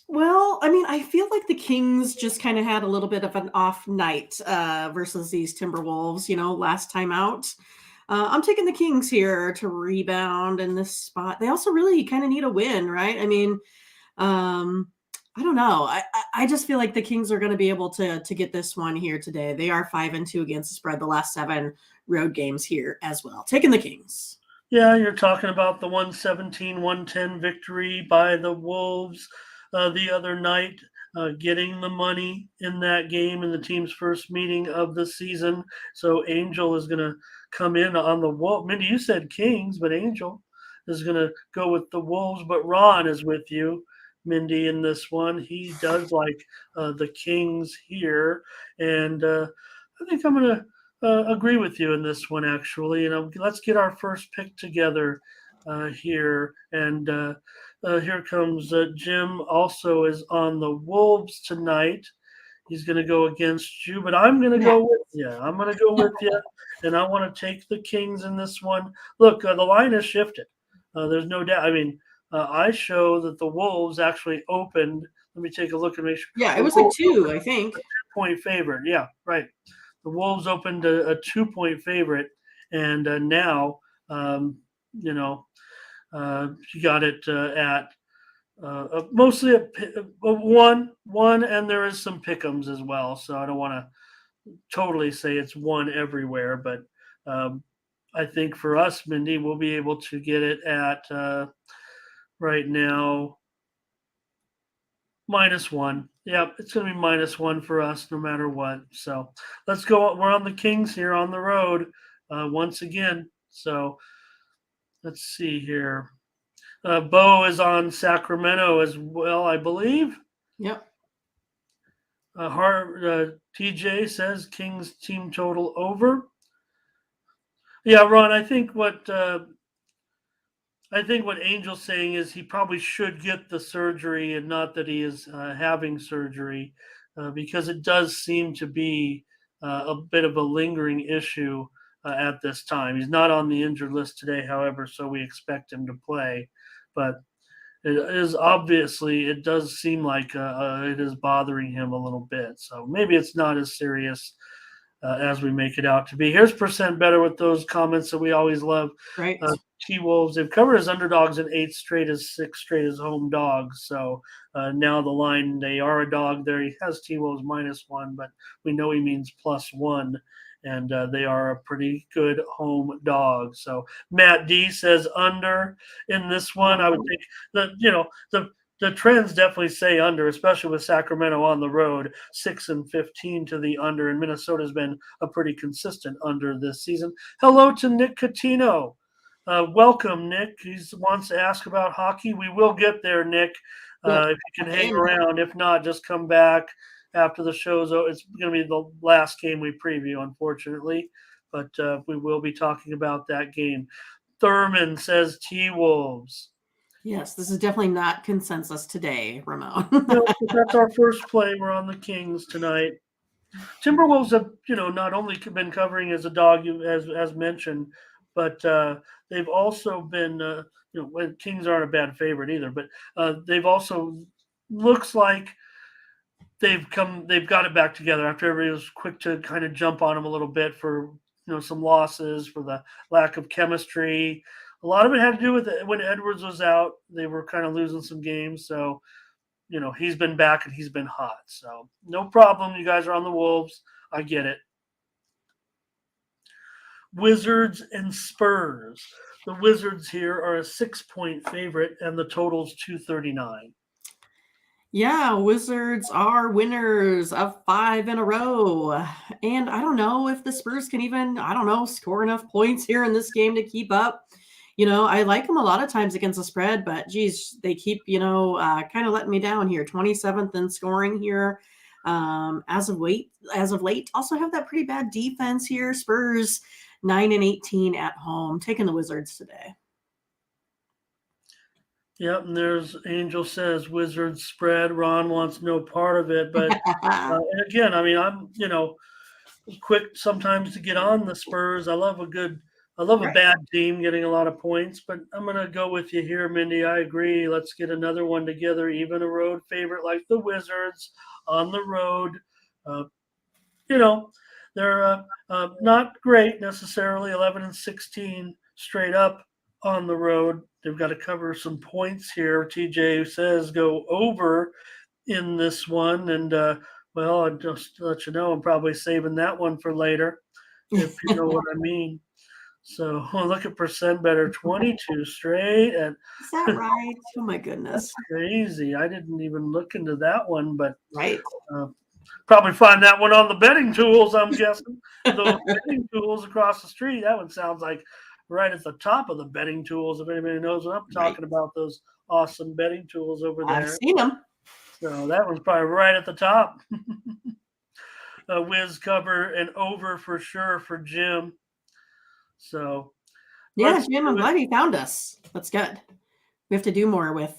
Well, I mean, I feel like the Kings just kind of had a little bit of an off night versus these Timberwolves, last time out. I'm taking the Kings here to rebound in this spot. They also really kind of need a win, right? I mean, I don't know. I just feel like the Kings are going to be able to get this one here today. They are 5-2 against the spread the last 7 road games here as well. Taking the Kings. Yeah, you're talking about the 117-110 victory by the Wolves the other night, getting the money in that game in the team's first meeting of the season. So Angel is going to come in on the Wolves. Mindy, you said Kings, but Angel is going to go with the Wolves. But Ron is with you, Mindy, in this one. He does like the Kings here. And I think I'm going to agree with you in this one, actually. Let's get our first pick together here. And here comes Jim. Also is on the Wolves tonight. He's going to go against you, but I'm going to go with you. I'm going to go with you, and I want to take the Kings in this one. Look, the line has shifted. There's no doubt. I mean, I show that the Wolves actually opened. Let me take a look and make sure. Yeah, it was like 2, I think. 2-point favorite. Yeah, right. The Wolves opened a 2-point favorite, and now, you got it at mostly a 1, and there is some pick'ems as well. So I don't want to totally say it's 1 everywhere, but I think for us, Mindy, we'll be able to get it at right now -1. Yeah, it's going to be -1 for us no matter what. So let's go. We're on the Kings here on the road once again. So let's see here. Bo is on Sacramento as well, I believe. Yep. TJ says Kings team total over. Yeah, Ron, I think what Angel's saying is he probably should get the surgery, and not that he is having surgery, because it does seem to be a bit of a lingering issue at this time. He's not on the injured list today, however, so we expect him to play. But it does seem like it is bothering him a little bit. So maybe it's not as serious as we make it out to be. Here's percent better with those comments that we always love. Right. T-Wolves, they've covered as underdogs in 8 straight, as 6 straight as home dogs. So now the line, they are a dog there. He has T-Wolves -1, but we know he means +1. And they are a pretty good home dog. So Matt D says under in this one. I would think the trends definitely say under, especially with Sacramento on the road, 6-15 to the under, and Minnesota's been a pretty consistent under this season. Hello to Nick Catino. Welcome, Nick. He wants to ask about hockey. We will get there, Nick, if you can hang around. If not, just come back after the show's over. It's going to be the last game we preview, unfortunately, but we will be talking about that game. Thurman says T-Wolves. Yes, this is definitely not consensus today, Ramon. No, that's our first play. We're on the Kings tonight. Timberwolves have, not only been covering as a dog, as mentioned, but they've also been, Kings aren't a bad favorite either, but they've also looks like they've got it back together after everybody was quick to kind of jump on them a little bit for some losses, for the lack of chemistry. A lot of it had to do with it. When Edwards was out, they were kind of losing some games. So, he's been back and he's been hot. So no problem. You guys are on the Wolves. I get it. Wizards and Spurs. The Wizards here are a 6-point favorite, and the total's 239. Yeah, Wizards are winners of 5 in a row. And I don't know if the Spurs can even, score enough points here in this game to keep up. I like them a lot of times against the spread, but geez, they keep, kind of letting me down here. 27th in scoring here. As of late, also have that pretty bad defense here. Spurs 9-18 at home, taking the Wizards today. Yep, and there's Angel says Wizards spread. Ron wants no part of it, but and again, I mean, I'm quick sometimes to get on the Spurs. I love a Right. bad team getting a lot of points, but I'm gonna go with you here, Mindy. I agree. Let's get another one together, even a road favorite like the Wizards on the road. Uh, you know, they're not great necessarily, 11-16 straight up on the road. They've got to cover some points here. TJ says go over in this one, and well, I'll just let you know, I'm probably saving that one for later, if you know what I mean. So look at percent better, 22 straight, and Is that right? Oh my that's goodness. crazy. I didn't even look into that one, but Right. uh, probably find that one on the betting tools, I'm guessing. Those betting tools across the street. That one sounds like right at the top of the betting tools. If anybody knows what I'm Right. talking about, those awesome betting tools over I've there. seen them. So that one's probably right at the top. Wiz cover and over for sure for Jim. So Yeah, let's Jim, I'm do it. glad he found us. That's good. We have to do more with,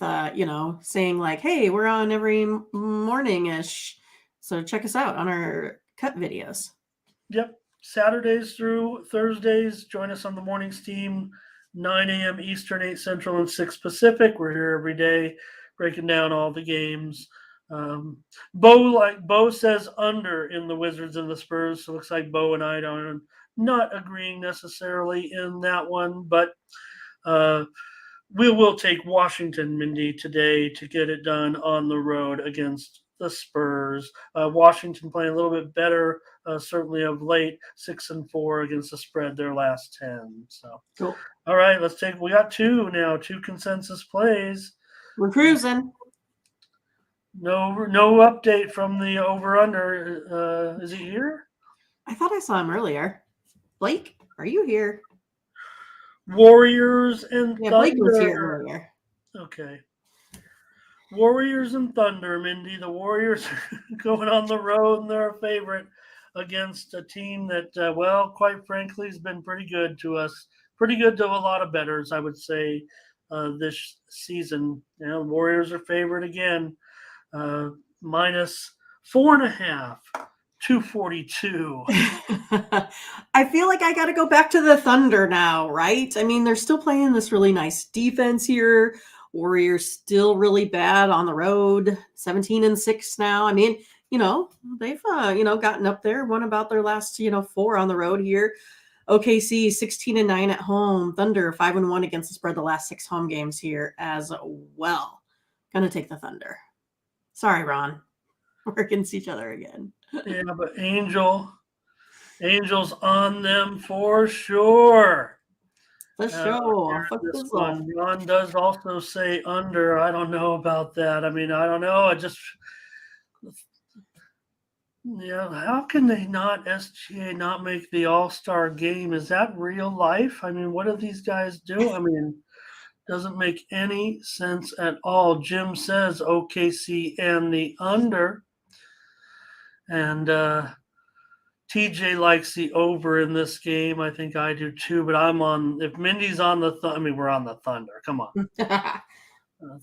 saying like, hey, we're on every morning ish. So check us out on our cut videos. Yep. Saturdays through Thursdays, join us on the mornings team, 9 a.m. Eastern, 8 Central, and 6 Pacific. We're here every day breaking down all the games. Bo says under in the Wizards and the Spurs. So it looks like Bo and I are not agreeing necessarily in that one, but uh, we will take Washington, Mindy, today to get it done on the road against the Spurs. Washington playing a little bit better, certainly of late, 6-4 against the spread their last 10. So, Cool. all right, we got two consensus plays. We're cruising. No update from the over under. Is he here? I thought I saw him earlier. Blake, are you here? Warriors and Yeah, Blake was here Thunder. earlier. Okay. Warriors and Thunder, Mindy. The Warriors are going on the road and they're a favorite against a team that, well, quite frankly, has been pretty good to us. Pretty good to a lot of bettors, I would say, this season. You know, Warriors are favorite again, minus 4.5, 242. I feel like I got to go back to the Thunder now, right? I mean, they're still playing this really nice defense here. Warriors still really bad on the road, 17-6 now. I mean, they've gotten up there, won about their last, 4 on the road here. OKC 16-9 at home. Thunder 5-1 against the spread the last 6 home games here as well. Gonna take the Thunder. Sorry, Ron. We're against each other again. Yeah, but Angels on them for sure. The show. Fuck This this off. one, Ron does also say under. I don't know about that. I mean, I don't know. Yeah, how can they not SGA not make the All-Star game? Is that real life? I mean, what do these guys do? I mean, doesn't make any sense at all. Jim says OKC and the under, and TJ likes the over in this game. I think I do too, but I'm on. If Mindy's on I mean, we're on the Thunder. Come on.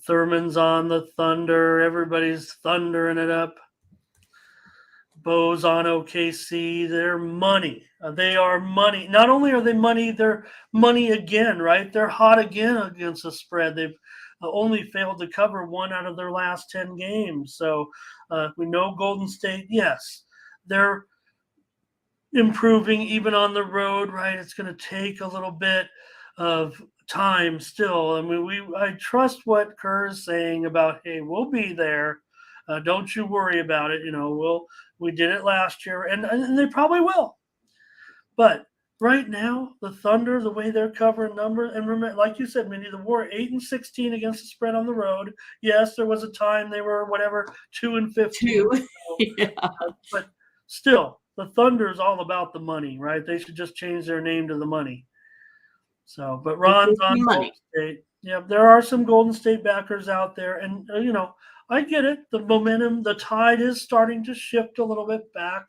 Thurman's on the Thunder. Everybody's thundering it up. Bo's on OKC. They're money. They are money. Not only are they money, they're money again, right? They're hot again against the spread. They've only failed to cover 1 out of their last 10 games. So we know Golden State, yes, they're improving even on the road, right? It's going to take a little bit of time still. I mean, I trust what Kerr is saying about, hey, we'll be there. Don't you worry about it. We did it last year, and they probably will. But right now, the Thunder, the way they're covering numbers, and remember, like you said, Mindy, the War 8-16 against the spread on the road. Yes, there was a time they were 2-15. 2. Yeah. But still, the Thunder is all about the money, right? They should just change their name to the money. So, but Ron's on Golden State. Yeah, there are some Golden State backers out there, and I get it. The momentum, the tide is starting to shift a little bit back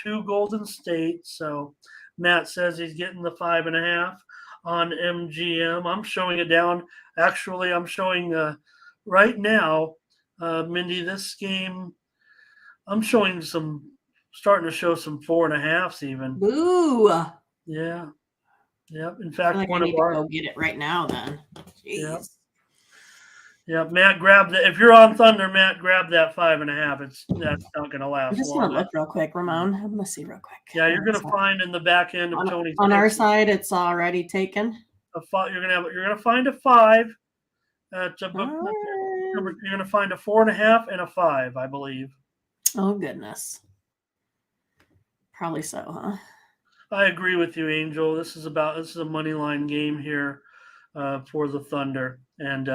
to Golden State. So Matt says he's getting the 5.5. on MGM. I'm showing it down. Actually, I'm showing right now, Mindy, this game, I'm starting to show some 4.5s even. Boo. I Yeah. Yep. In feel fact, like I one of need to our, go get it right now then. yeah. Jeez. Yeah, Matt, grab that. If you're on Thunder, Matt, grab that 5.5. That's not going to I'm last just going long. to look real quick, Ramon. I'm going to see real quick. Yeah, you're going to find in the back end of Tony's on our picks side, it's already taken. you're going to find a 5 at a book. Right. You're going to find a 4.5 and a 5, I believe. Oh, goodness. Probably so, huh? I agree with you, Angel. This is a money line game here for the Thunder, and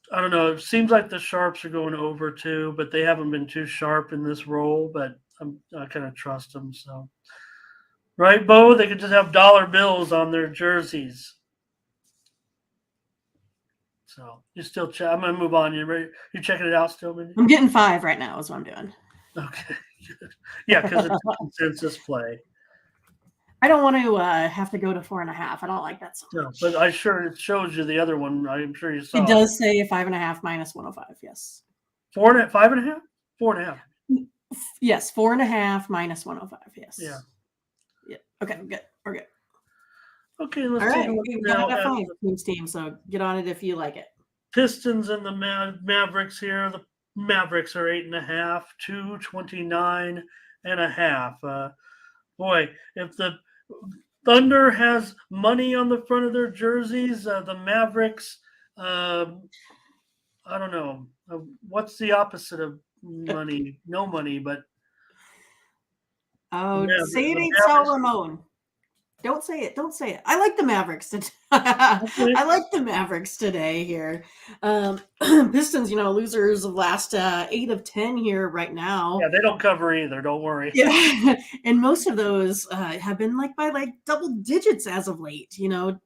I don't know. It seems like the sharps are going over too, but they haven't been too sharp in this role. But I kind of trust them. So, right, Bo? They could just have dollar bills on their jerseys. So you still check. I'm gonna move on. You ready? You checking it out still, Mindy? I'm getting 5 right now. Is what I'm doing. Okay, good. Yeah, because it's a consensus play. I don't want to have to go to 4.5. I don't like that so much. No, but it shows you the other one. I'm sure you saw. It does say 5.5 minus 105. Yes. 5.5. 4.5. Yes, 4.5 minus 105. Yes. Yeah. Yeah. Okay. Good. We're good. Okay, let's All take right. a look We now got a at 5 the team, so get on it if you like it. Pistons and the Mavericks here. The Mavericks are 8.5, 229.5. Boy, if the Thunder has money on the front of their jerseys, the Mavericks, I don't know. What's the opposite of money? No money, but Oh, say it The ain't so, Mavericks. Ramon. Don't say it. Don't say it. I like the Mavericks. I like the Mavericks today here. Pistons, losers of last 8 of 10 here right now. Yeah, they don't cover either. Don't worry. Yeah, and most of those have been by double digits as of late.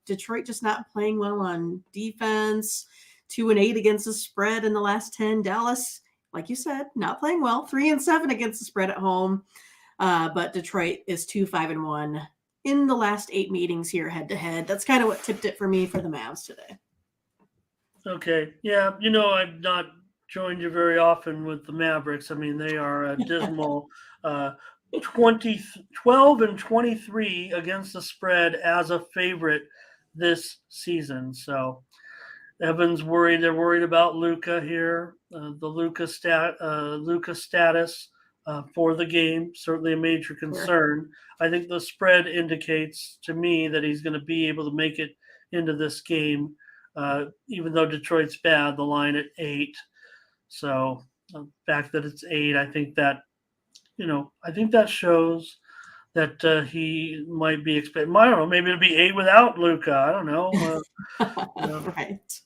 Detroit just not playing well on defense. 2-8 against the spread in the last 10. Dallas, like you said, not playing well. 3-7 against the spread at home. But Detroit is 2-5-1 in the last 8 meetings here head to head. That's kind of what tipped it for me for the Mavs today. Okay. Yeah, I've not joined you very often with the Mavericks. I mean, they are a dismal 12 and 23 against the spread as a favorite this season. So Evan's worried. They're worried about Luka here. The Luka status for the game, certainly a major concern. Sure. I think the spread indicates to me that he's going to be able to make it into this game, even though Detroit's bad. The line at 8. So the fact that it's 8, I think that shows that he might be expecting. I don't know. Maybe it'll be 8 without Luka. I don't know. Right.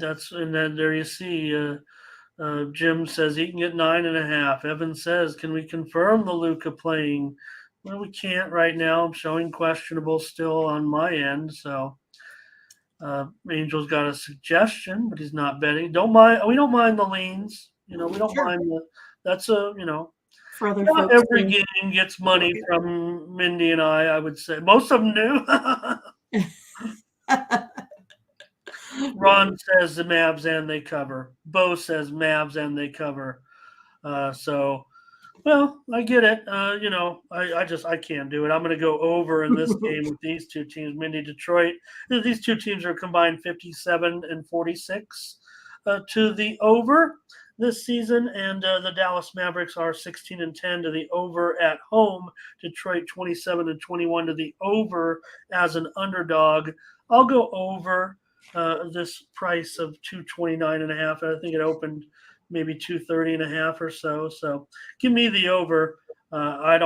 And then there you see. Jim says he can get 9.5. Evan says, can we confirm the Luka playing? Well, we can't right now. I'm showing questionable still on my end. So Angel's got a suggestion, but he's not betting. We don't mind the leans. We don't mind that's for other not folks every game gets money from Mindy and I would say. Most of them do. Ron says the Mavs and they cover. Bo says Mavs and they cover. I get it. I can't do it. I'm going to go over in this game with these two teams, Mindy, Detroit. These two teams are combined 57 and 46 to the over this season, and the Dallas Mavericks are 16 and 10 to the over at home. Detroit 27 and 21 to the over as an underdog. I'll go over this price of 229.5. I think it opened maybe 230.5 or so. So give me the over. I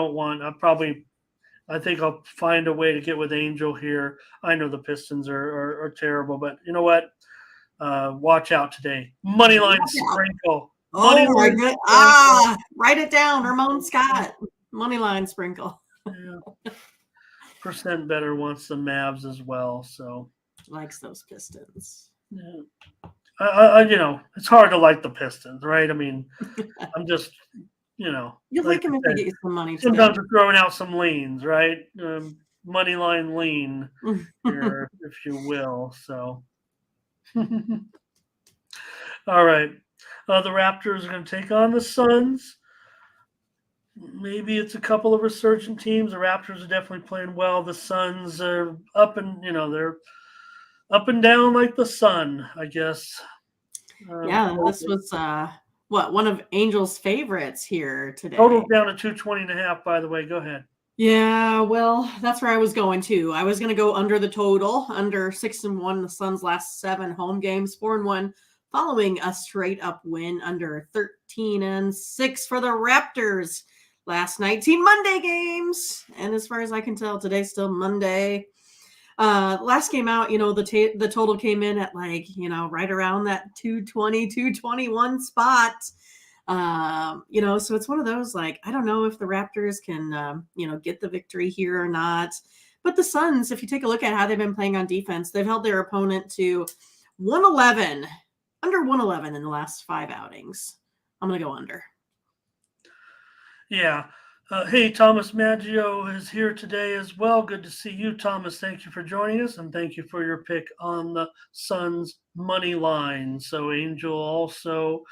think I'll find a way to get with Angel here. I know the Pistons are terrible, but you know what? Watch out today. Moneyline sprinkle. Oh my God. Write it down. Ramon Scott. Moneyline sprinkle. Yeah. Percent better wants the Mavs as well. So likes those Pistons. Yeah. It's hard to like the Pistons, right? I mean, I'm just, you like them if they get you some money. Sometimes we're throwing out some leans, right? money line lean here, if you will. So, all right. The Raptors are going to take on the Suns. Maybe it's a couple of resurgent teams. The Raptors are definitely playing well. The Suns are up and they're up and down like the sun, I guess. Yeah, this was one of Angel's favorites here today. Total's down to 220.5, by the way. Go ahead. Yeah, well, that's where I was going to. I was going to go under the total, under 6-1. The Suns' last 7 home games, 4-1, following a straight up win, under 13-6 for the Raptors. Last 19 Monday games. And as far as I can tell, today's still Monday. Last game out, the total came in at right around that 220, 221 spot. So it's one of those, I don't know if the Raptors can, get the victory here or not. But the Suns, if you take a look at how they've been playing on defense, they've held their opponent to 111, under 111 in the last 5 outings. I'm going to go under. Yeah. Hey, Thomas Maggio is here today as well. Good to see you, Thomas. Thank you for joining us, and thank you for your pick on the Suns money line. So Angel also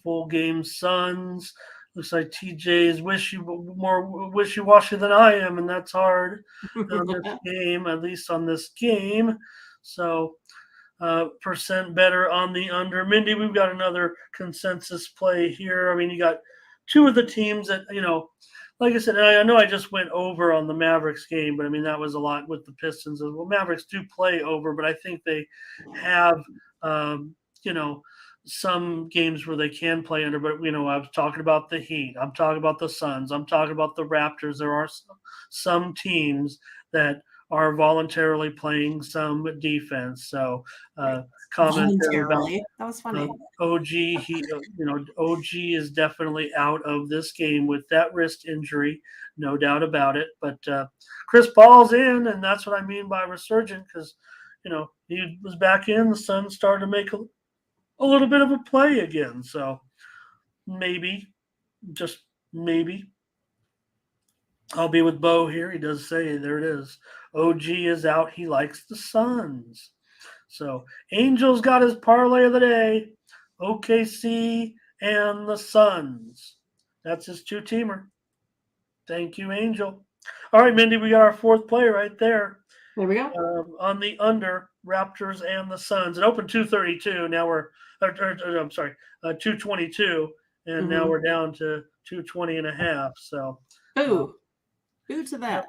full game Suns. Looks like TJ is more wishy-washy than I am, and that's hard on this game, at least on this game. So percent better on the under. Mindy, we've got another consensus play here. I mean, you got 2 of the teams that, like I said, I know I just went over on the Mavericks game, but I mean, that was a lot with the Pistons as well. Mavericks do play over, but I think they have, some games where they can play under. But, I was talking about the Heat. I'm talking about the Suns. I'm talking about the Raptors. There are some teams that are voluntarily playing some defense. So comment there about that was funny. OG. OG is definitely out of this game with that wrist injury, no doubt about it. But Chris Paul's in, and that's what I mean by resurgent, because he was back in. The Suns started to make a little bit of a play again. So maybe, just maybe. I'll be with Bo here. He does say, there it is. OG is out. He likes the Suns. So Angel's got his parlay of the day. OKC and the Suns. That's his 2-teamer. Thank you, Angel. All right, Mindy, we got our 4th play right there. There we go. On the under, Raptors and the Suns. It opened 232. Now we're, I'm sorry, 222. And now we're down to 220.5. So. Who to that?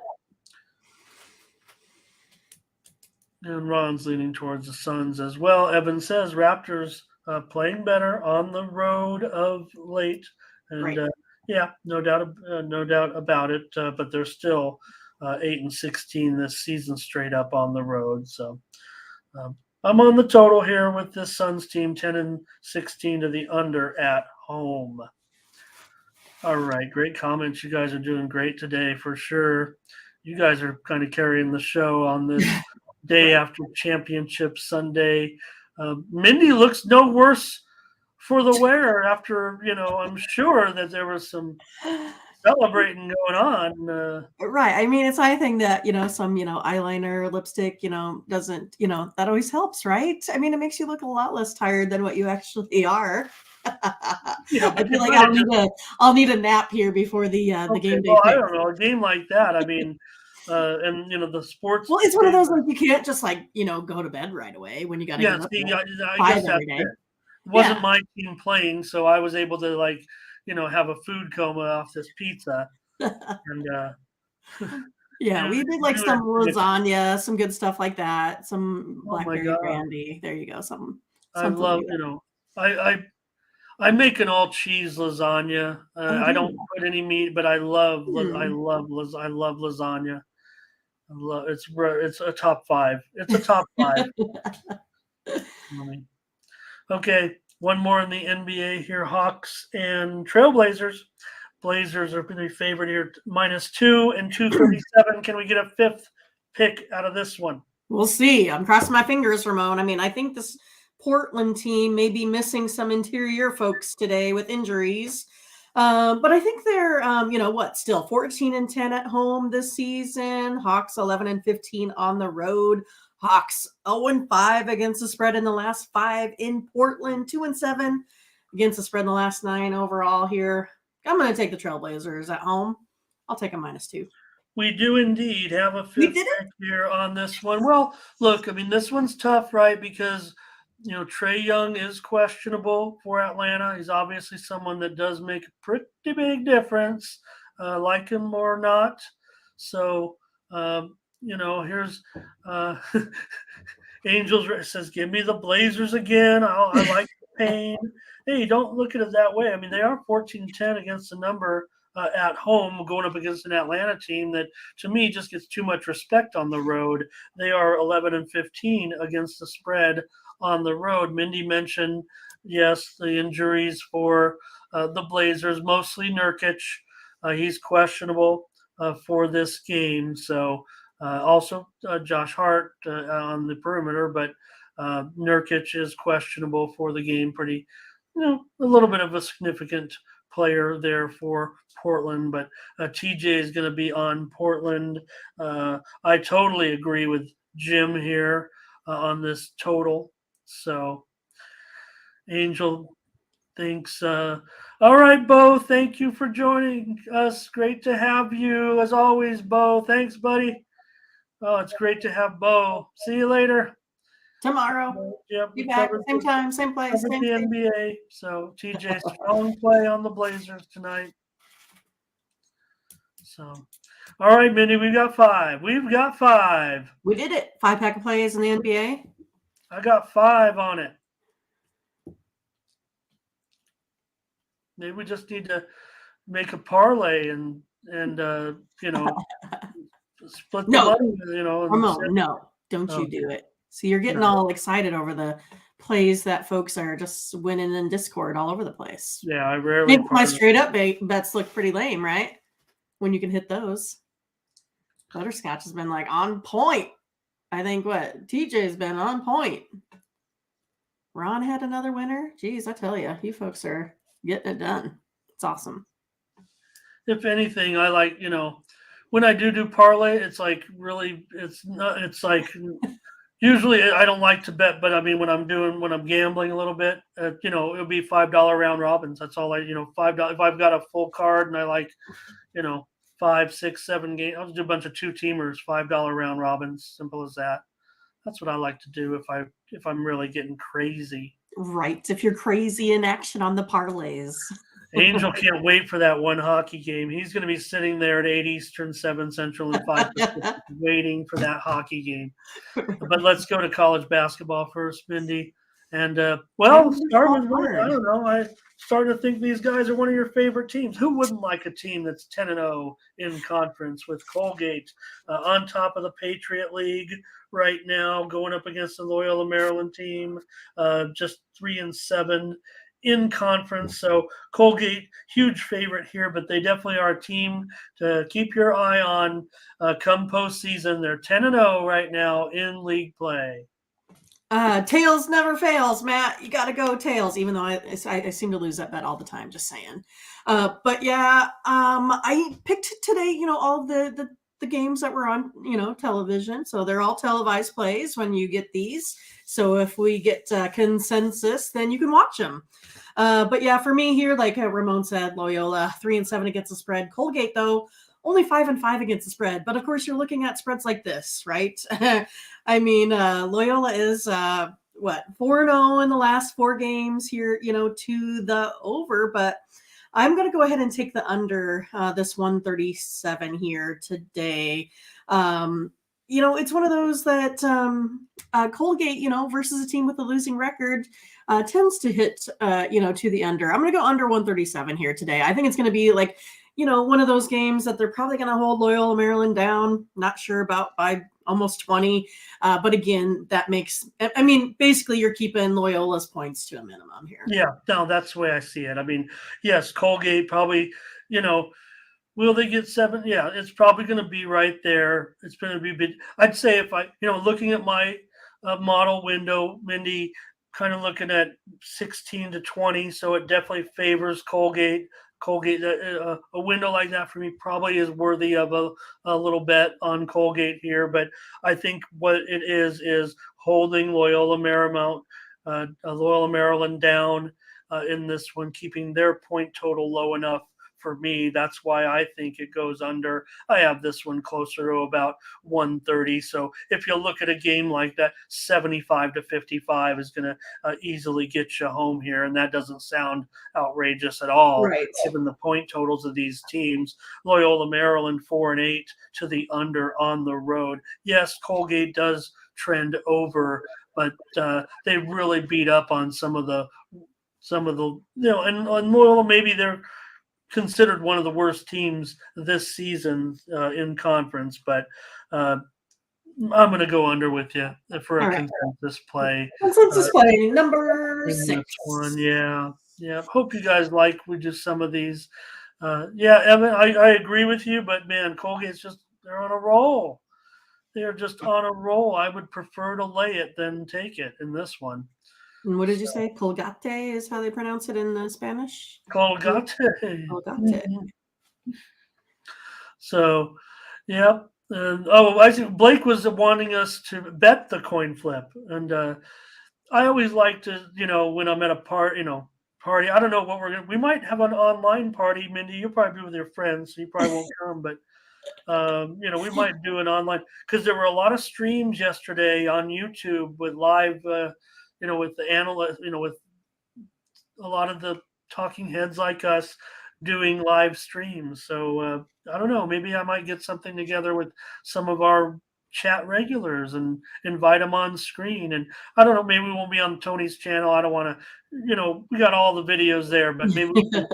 And Ron's leaning towards the Suns as well. Evan says Raptors playing better on the road of late, and right. No doubt about it. But they're still 8-16 this season straight up on the road. So I'm on the total here with this Suns team, 10-16 to the under at home. All right, great comments. You guys are doing great today for sure. You guys are kind of carrying the show on this day after championship Sunday. Mindy looks no worse for the wear after, I'm sure that there was some celebrating going on. Right. I mean, it's anything that, some, eyeliner, lipstick, doesn't, that always helps, right? I mean, it makes you look a lot less tired than what you actually are. I feel like I'll need a nap here before the game day. Well, I don't know, a game like that. I mean, and the sports. Well, it's one of those you can't just go to bed right away when you got to. Yeah, I guess that's it. It wasn't my team playing, so I was able to have a food coma off this pizza, and yeah, we did some lasagna, some good stuff like that, some blackberry brandy. There you go. I love I make an all cheese lasagna. I don't put any meat, but I love lasagna. It's a top 5. It's a top 5. Okay, one more in the NBA here. Hawks and Trailblazers. Blazers are pretty favored here, -2 and 237. Can we get a 5th pick out of this one? We'll see. I'm crossing my fingers, Ramon. I mean, I think this Portland team may be missing some interior folks today with injuries. But I think they're, still 14-10 at home this season. Hawks 11-15 on the road. Hawks 0-5 against the spread in the last 5 in Portland. 2-7 against the spread in the last 9 overall here. I'm going to take the Trailblazers at home. I'll take a -2. We do indeed have a We fifth did it. pick here on this one. Well, look, I mean, this one's tough, right? Because Trae Young is questionable for Atlanta. He's obviously someone that does make a pretty big difference, like him or not. So, here's Angels says, "Give me the Blazers again. I like the pain." Hey, don't look at it that way. I mean, they are 14-10 against the number at home, going up against an Atlanta team that, to me, just gets too much respect on the road. They are 11-15 against the spread on the road. Mindy mentioned, yes, the injuries for the Blazers, mostly Nurkic. He's questionable for this game. So also Josh Hart on the perimeter, but Nurkic is questionable for the game. Pretty, a little bit of a significant player there for Portland, but TJ is going to be on Portland. I totally agree with Jim here on this total. So Angel thinks, all right, Bo, thank you for joining us. Great to have you as always, Bo. Thanks, buddy. Oh, it's great to have Bo. See you later. Tomorrow. Yep, Be we back. Same time, same place, covered same the station. NBA. So TJ, strong play on the Blazers tonight. So, all right, Mindy, we've got 5. We've got 5. We did it. 5-pack of plays in the NBA. I got 5 on it. Maybe we just need to make a parlay and split the No, money. Ramon, no, don't you do it. So you're getting all excited over the plays that folks are just winning in Discord all over the place. Yeah, I rarely. My straight up bets look pretty lame, right? When you can hit those. Butterscotch has been like on point. I think TJ's been on point. Ron had another winner. Geez, I tell you, you folks are getting it done. It's awesome. If anything, I like, when I do parlay, it's like really, it's not, it's like, usually I don't like to bet, but I mean, when I'm gambling a little bit, it'll be $5 round robins. That's all $5. If I've got a full card and I like, 5, 6, 7 games, I'll just do a bunch of 2-teamers, $5 round robins. Simple as that. That's what I like to do if I'm really getting crazy. Right. If you're crazy in action on the parlays. Angel can't wait for that one hockey game. He's going to be sitting there at 8 Eastern, 7 Central, and 5 Pacific, waiting for that hockey game. But let's go to college basketball first, Mindy. And, start with one. I don't know. I started to think these guys are one of your favorite teams. Who wouldn't like a team that's 10-0 in conference with Colgate on top of the Patriot League right now, going up against the Loyola Maryland team, just 3-7 in conference. So Colgate, huge favorite here, but they definitely are a team to keep your eye on come postseason. They're 10-0 right now in league play. Tails never fails, Matt. You got to go Tails, even though I seem to lose that bet all the time, just saying. But yeah, I picked today, all the games that were on, television. So they're all televised plays when you get these. So if we get consensus, then you can watch them. But yeah, for me here, like Ramon said, Loyola 3-7 against the spread. Colgate, though, only 5-5 against the spread. But of course, you're looking at spreads like this, right? I mean, Loyola is 4-0 in the last 4 games here, to the over. But I'm going to go ahead and take the under this 137 here today. It's one of those that Colgate, versus a team with a losing record, tends to hit, to the under. I'm going to go under 137 here today. I think it's going to be like, one of those games that they're probably going to hold Loyola Maryland down. Not sure about by almost 20. But again, that makes, basically you're keeping Loyola's points to a minimum here. Yeah, no, that's the way I see it. I mean, yes, Colgate probably, will they get 7? Yeah, it's probably going to be right there. It's going to be big. I'd say if I, looking at my model window, Mindy, kind of looking at 16-20. So it definitely favors Colgate Colgate, a window like that for me probably is worthy of a little bet on Colgate here. But I think what it is holding Loyola Maryland down in this one, keeping their point total low enough for me. That's why I think it goes under. I have this one closer to about 130. So if you look at a game like that, 75 to 55 is going to easily get you home here. And that doesn't sound outrageous at all, Right. given the point totals of these teams. Loyola Maryland 4-8 to the under on the road. Yes, Colgate does trend over, but they really beat up on some of the and Loyola, maybe they're considered one of the worst teams this season in conference, but I'm going to go under with you for a consensus play. Consensus play number 6. One, yeah. Hope you guys like just some of these. Evan, I agree with you, but man, Colgate's they're on a roll. They're just on a roll. I would prefer to lay it than take it in this one. And what did you say? Colgate is how they pronounce it in Spanish? Colgate. Colgate. So, yeah. I think Blake was wanting us to bet the coin flip. And I always like to, when I'm at a party, I don't know what we might have an online party. Mindy, you'll probably be with your friends, so you probably won't come, but we might do an online, because there were a lot of streams yesterday on YouTube with live, with the analyst, with a lot of the talking heads like us doing live streams. So I don't know, maybe I might get something together with some of our chat regulars and invite them on screen. And I don't know, maybe we won't be on Tony's channel. I don't want to, we got all the videos there, but maybe we can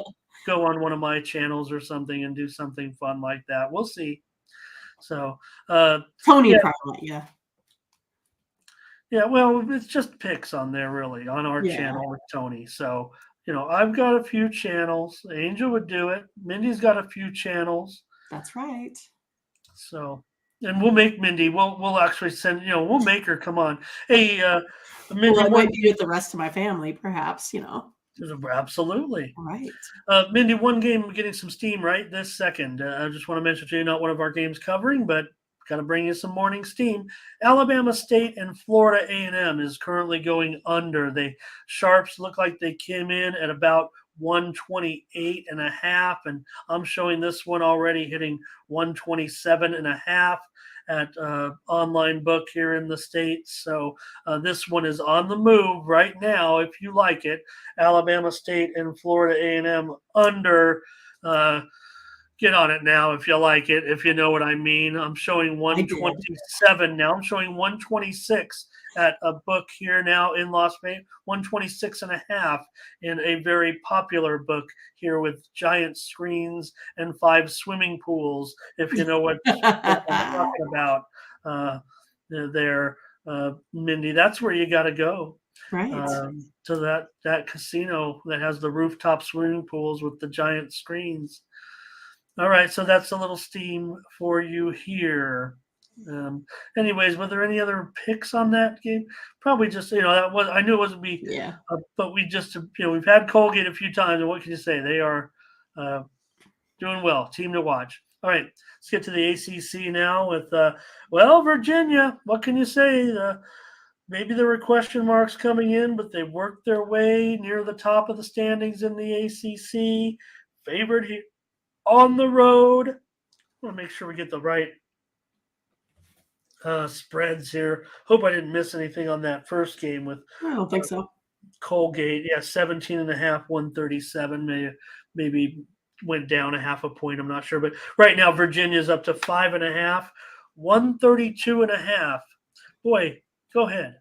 go on one of my channels or something and do something fun like that. We'll see. So Tony probably, yeah. Yeah, well, it's just picks on there, really, on our channel with Tony. So, I've got a few channels. Angel would do it. Mindy's got a few channels. That's right. So, and we'll make Mindy. We'll actually send. We'll make her come on. Hey, Mindy, I might be with the rest of my family, perhaps. Absolutely. All right. Mindy, one game getting some steam right this second. I just want to mention to you, not one of our games covering, but got to bring you some morning steam. Alabama State and Florida A&M is currently going under. The Sharps look like they came in at about 128.5, and I'm showing this one already hitting 127.5 at online book here in the States. So this one is on the move right now if you like it. Alabama State and Florida A&M under. Get on it now if you like it, if you know what I mean. I'm showing 127 now. I'm showing 126 at a book here now in Las Vegas, 126.5 in a very popular book here with giant screens and 5 swimming pools, if you know what I'm talking about there, Mindy. That's where you got to go. Right. To that casino that has the rooftop swimming pools with the giant screens. All right, so that's a little steam for you here. Anyways, were there any other picks on that game? Probably just, that was, I knew it wasn't me. Yeah. But we just, we've had Colgate a few times, and what can you say? They are doing well. Team to watch. All right, let's get to the ACC now with, Virginia. What can you say? Maybe there were question marks coming in, but they worked their way near the top of the standings in the ACC. Favored here on the road. I want to make sure we get the right spreads here. Hope I didn't miss anything on that first game with I don't think so. Colgate. 17.5, 137. Maybe went down a half a point. I'm not sure. But right now, Virginia's up to 5.5, 132.5. Boy, go ahead.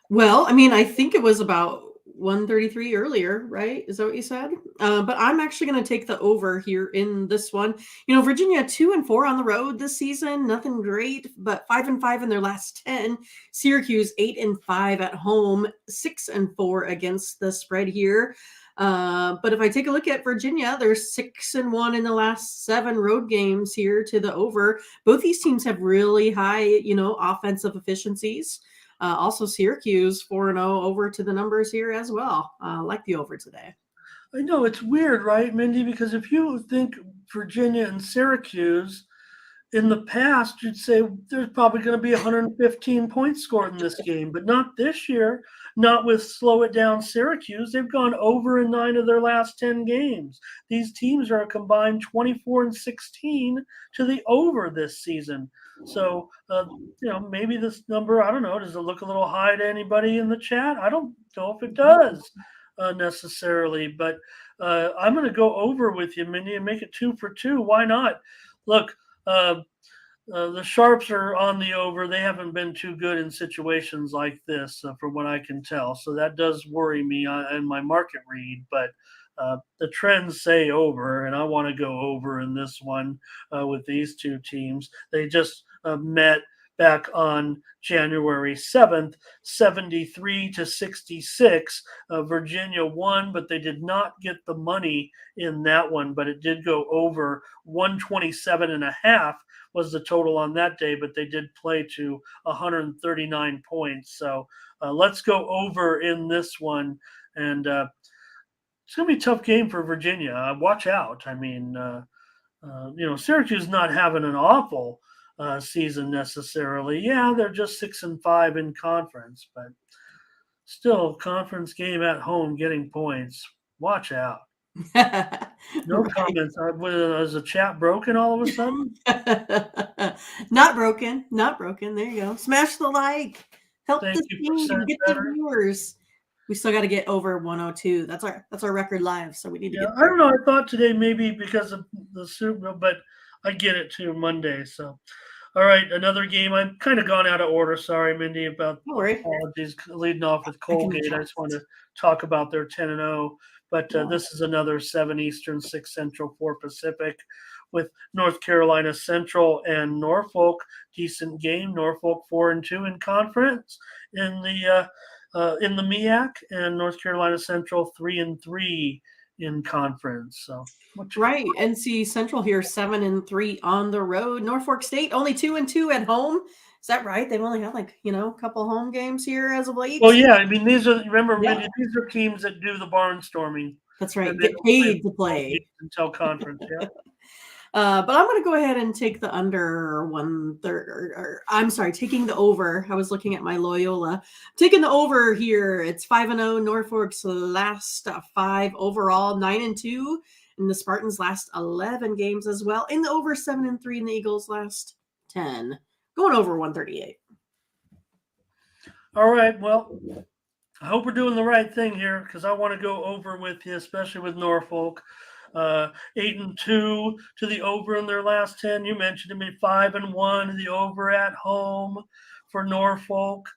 Well, I think it was about 133 earlier, right? Is that what you said? But I'm actually going to take the over here in this one. Virginia 2-4 on the road this season, nothing great, but 5-5 in their last 10. Syracuse 8-5 at home, 6-4 against the spread here. But if I take a look at Virginia, they're 6-1 in the last 7 road games here to the over. Both these teams have really high, offensive efficiencies. Also, Syracuse 4-0 over to the numbers here as well. I like the over today. I know it's weird, right, Mindy? Because if you think Virginia and Syracuse, in the past, you'd say there's probably going to be 115 points scored in this game, but not this year. Not with slow it down Syracuse. They've gone over in 9 of their last 10 games. These teams are a combined 24-16 to the over this season. So, maybe this number, I don't know, does it look a little high to anybody in the chat? I don't know if it does necessarily, but I'm going to go over with you, Mindy, and make it 2 for 2. Why not? Look, uh, the Sharps are on the over. They haven't been too good in situations like this, from what I can tell. So that does worry me in my market read. But the trends say over, and I want to go over in this one with these two teams. They just met back on January 7th, 73-66. Virginia won, but they did not get the money in that one, but it did go over 127.5 was the total on that day, but they did play to 139 points. So let's go over in this one. And it's going to be a tough game for Virginia. Watch out. I mean, Syracuse not having an awful season necessarily. Yeah, they're just 6-5 in conference, but still, conference game at home, getting points. Watch out. No Right. comments. Was the chat broken all of a sudden? Not broken. Not broken. There you go. Smash the like. Help Thank the you, team. percent Get the better. viewers. We still got to get over 102. That's our record live. So we need to Yeah, get I there. don't know. I thought today maybe because of the Super Bowl, but I get it too Monday. So, all right, another game. I've kind of gone out of order. Sorry, Mindy, about Don't worry. apologies. Leading off with I can Colgate, I just want adjust. to talk about their 10-0. But Yeah. this is another 7 Eastern, 6 Central, 4 Pacific, with North Carolina Central and Norfolk. Decent game. Norfolk 4-2 in conference in the MEAC, and North Carolina Central 3-3 in conference. So Right. NC Central here 7-3 on the road. Norfolk State only 2-2 at home. Is that right? They've only had a couple home games here as of late. well, yeah, I mean these are remember Yeah, these are teams that do the barnstorming that's and right. they Get don't play paid to football play. games until conference. Yeah. But I'm going to go ahead and take the under 1/3. Or I'm sorry, taking the over. I was looking at my Loyola. Taking the over here. It's 5-0. Norfolk's last 5 overall, 9-2, and the Spartans' last 11 games as well. In the over 7-3, and the Eagles' last 10. Going over 138. All right. Well, I hope we're doing the right thing here because I want to go over with you, especially with Norfolk. 8-2 to the over in their last 10. You mentioned to me 5-1 to the over at home for Norfolk.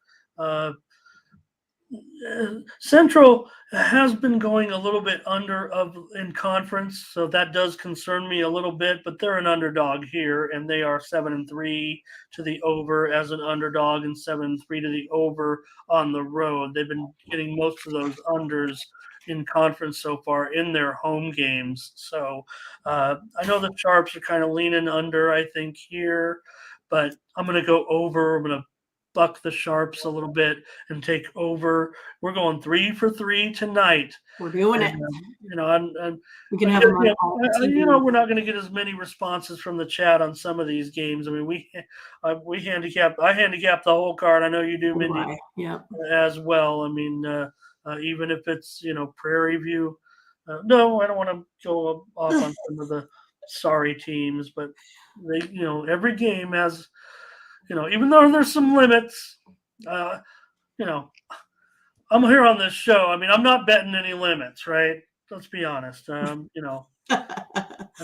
Central has been going a little bit under in conference, so that does concern me a little bit. But they're an underdog here, and they are 7-3 to the over as an underdog, and 7-3 to the over on the road. They've been getting most of those unders in conference so far in their home games. So I know the Sharps are kind of leaning under, I think, here, but I'm going to go over. I'm going to buck the Sharps a little bit and take over. We're going 3 for 3 tonight. We're doing And, it. We I can have guess, them on all TV. we're not going to get as many responses from the chat on some of these games. I mean, we handicap. I handicap the whole card. I know you do, Mindy, Yeah. as well. I mean, even if it's Prairie View. No, I don't want to go off on some of the sorry teams, but they, every game has, even though there's some limits, uh, you know, I'm here on this show. I mean, I'm not betting any limits, right? Let's be honest. I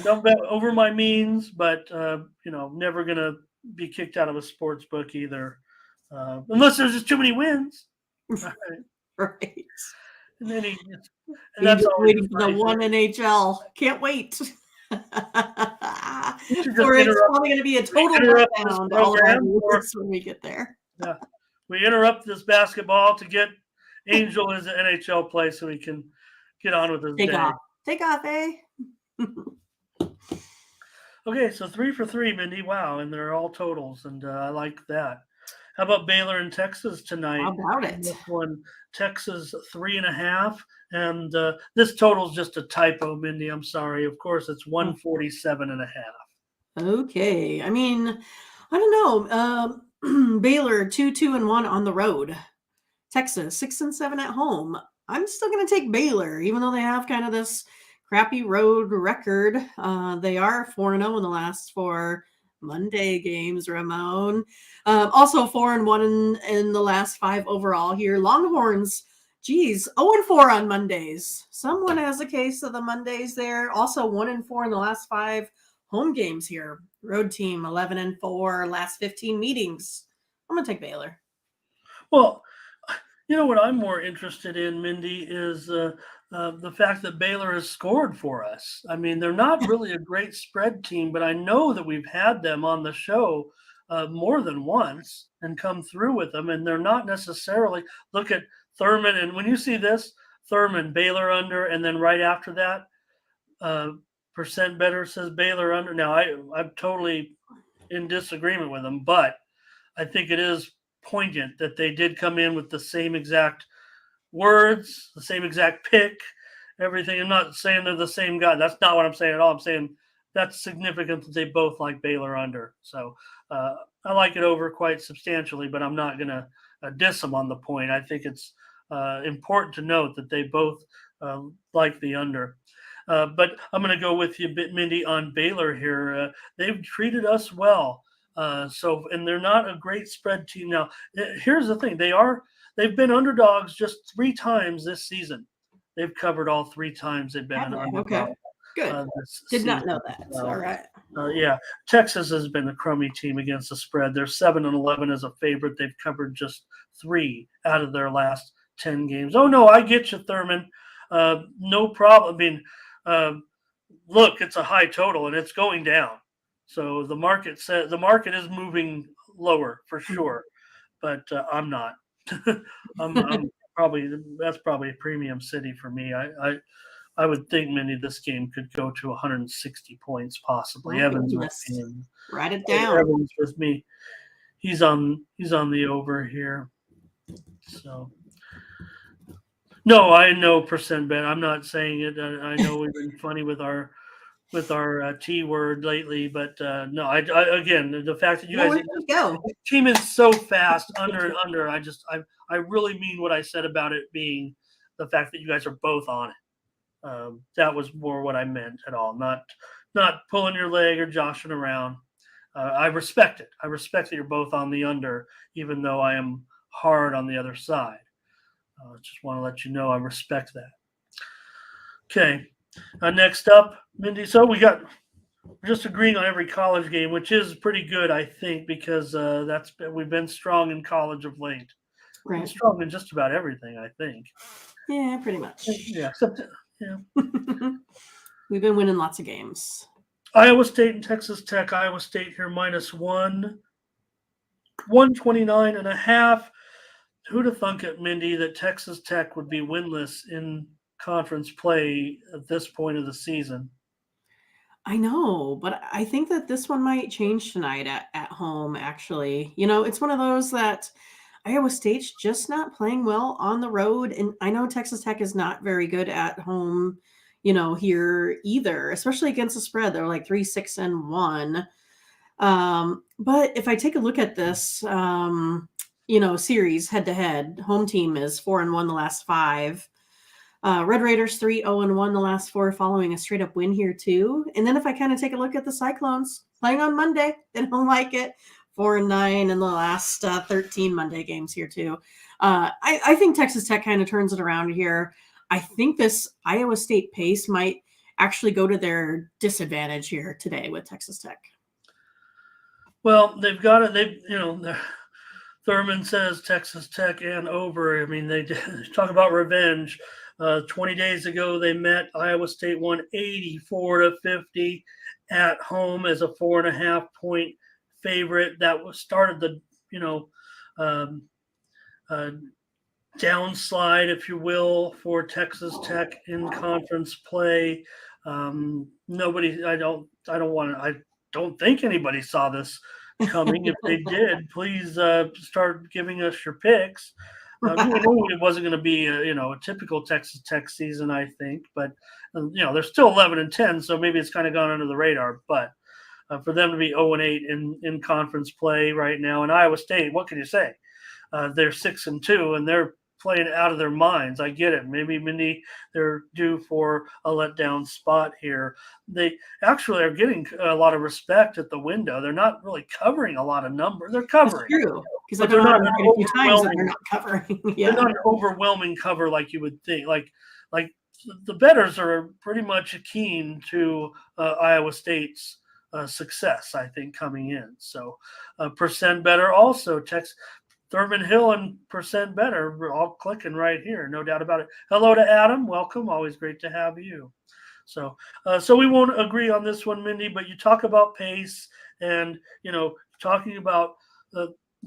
don't bet over my means, but never gonna be kicked out of a sports book either, unless there's just too many wins. All right. Right. And then and You're that's just always waiting for the funny. one NHL. Can't wait. We should just Or it's interrupt. probably going to be a We total interrupt this letdown to all of our program, or viewers when we get there. yeah, we interrupt this basketball to get Angel as an NHL play so we can get on with his Take day. off. Take off, eh? Okay, so 3 for 3, Mindy. Wow, and they're all totals, and I like that. How about Baylor and Texas How tonight? about it? This one, Texas 3.5, and this total is just a typo, Mindy. I'm sorry. Of course, it's 147.5. Okay. I mean, I don't know. Baylor 2-2-1 on the road. Texas 6-7 at home. I'm still going to take Baylor, even though they have kind of this crappy road record. They are 4-0 in the last 4 Monday games, Ramon. Also 4-1 in the last 5 overall here. Longhorns, geez, 0-4 on Mondays. Someone has a case of the Mondays there. Also 1-4 in the last 5 home games here. Road team 11-4 last 15 meetings. I'm going to take Baylor. Well, you know what I'm more interested in, Mindy, is the fact that Baylor has scored for us. I mean, they're not really a great spread team, but I know that we've had them on the show more than once and come through with them, and they're not necessarily. Look at Thurman, and when you see this, Thurman, Baylor under, and then right after that, percent better says Baylor under. Now, I'm totally in disagreement with them, but I think it is poignant that they did come in with the same exact words, the same exact pick, everything. I'm not saying they're the same guy. That's not what I'm saying at all. I'm saying that's significant that they both like Baylor under. So I like it over quite substantially, but I'm not going to diss them on the point. I think it's important to note that they both like the under. But I'm going to go with you, Mindy, on Baylor here. They've treated us well. And they're not a great spread team. Now, here's the thing. They've been underdogs just 3 times this season. They've covered all 3 times they've been an underdog. Okay. Good. Did not know that. All right. Yeah, Texas has been a crummy team against the spread. They're 7-11 as a favorite. They've covered just 3 out of their last 10 games. Oh no, I get you, Thurman. No problem. I mean, look, it's a high total and it's going down. So the market is moving lower for sure, but I'm not. I'm that's probably a premium city for me. I would think, Mindy, this game could go to 160 points possibly. Evans with me. Write it down. Evans with me. He's on the over here. So no, I know percent bet. I'm not saying it. I know we've been funny with our T word lately, but no, I again, the fact that you guys go. the team is so fast under and under. I really mean what I said about it being the fact that you guys are both on it. That was more what I meant at all, not pulling your leg or joshing around. I respect it. I respect that you're both on the under, even though I am hard on the other side. Just want to let you know I respect that. Okay. Next up, Mindy. So we're just agreeing on every college game, which is pretty good, I think, because we've been strong in college of late. Right. We're strong in just about everything, I think. Yeah, pretty much. Yeah, except we've been winning lots of games. Iowa State and Texas Tech. Iowa State here -1, 129.5. Who'd have thunk it, Mindy, that Texas Tech would be winless in conference play at this point of the season? I know, but I think that this one might change tonight at home, actually. It's one of those that Iowa State's just not playing well on the road. And I know Texas Tech is not very good at home, here either, especially against the spread. They're like 3-6-1. But if I take a look at this, series head to head, home team is 4-1 the last 5. Red Raiders 3-0-1 the last 4, following a straight up win here too. And then if I kind of take a look at the Cyclones playing on Monday, they don't like it. 4-9 in the last 13 Monday games here too. I think Texas Tech kind of turns it around here. I think this Iowa State pace might actually go to their disadvantage here today with Texas Tech. Well, they've got it. Thurman says Texas Tech and over. I mean, they talk about revenge. 20 days ago, they met. Iowa State won 84-50 at home as a 4.5 point favorite. That started the downslide, if you will, for Texas Tech in conference play. I don't think anybody saw this coming. If they did, please start giving us your picks. We Right. knew it wasn't going to be a typical Texas Tech season, I think, but they're still 11-10, so maybe it's kind of gone under the radar. But for them to be 0-8 in conference play right now, and Iowa State, what can you say? They're 6-2, and they're playing out of their minds. I get it. Maybe, Mindy, they're due for a letdown spot here. They actually are getting a lot of respect at the window. They're not really covering a lot of numbers. They're That's covering, true. Because but I've been they're on not it an quite a few times and they're overwhelming. not covering. They're Yeah. not an overwhelming cover like you would think. Like the bettors are pretty much keen to Iowa State's success, I think, coming in. So percent better also. Thurman Hill and percent better. We're all clicking right here, no doubt about it. Hello to Adam. Welcome. Always great to have you. So we won't agree on this one, Mindy, but you talk about pace and, talking about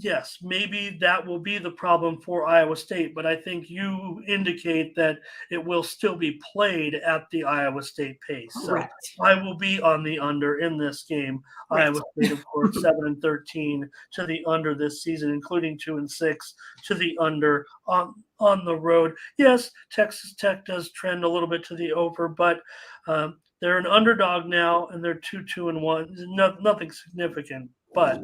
yes, maybe that will be the problem for Iowa State, but I think you indicate that it will still be played at the Iowa State pace. So Correct. I will be on the under in this game. Right. Iowa State, of course, 7-13 to the under this season, including 2-6 to the under on the road. Yes, Texas Tech does trend a little bit to the over, but they're an underdog now, and they're 2-1. Nothing significant, but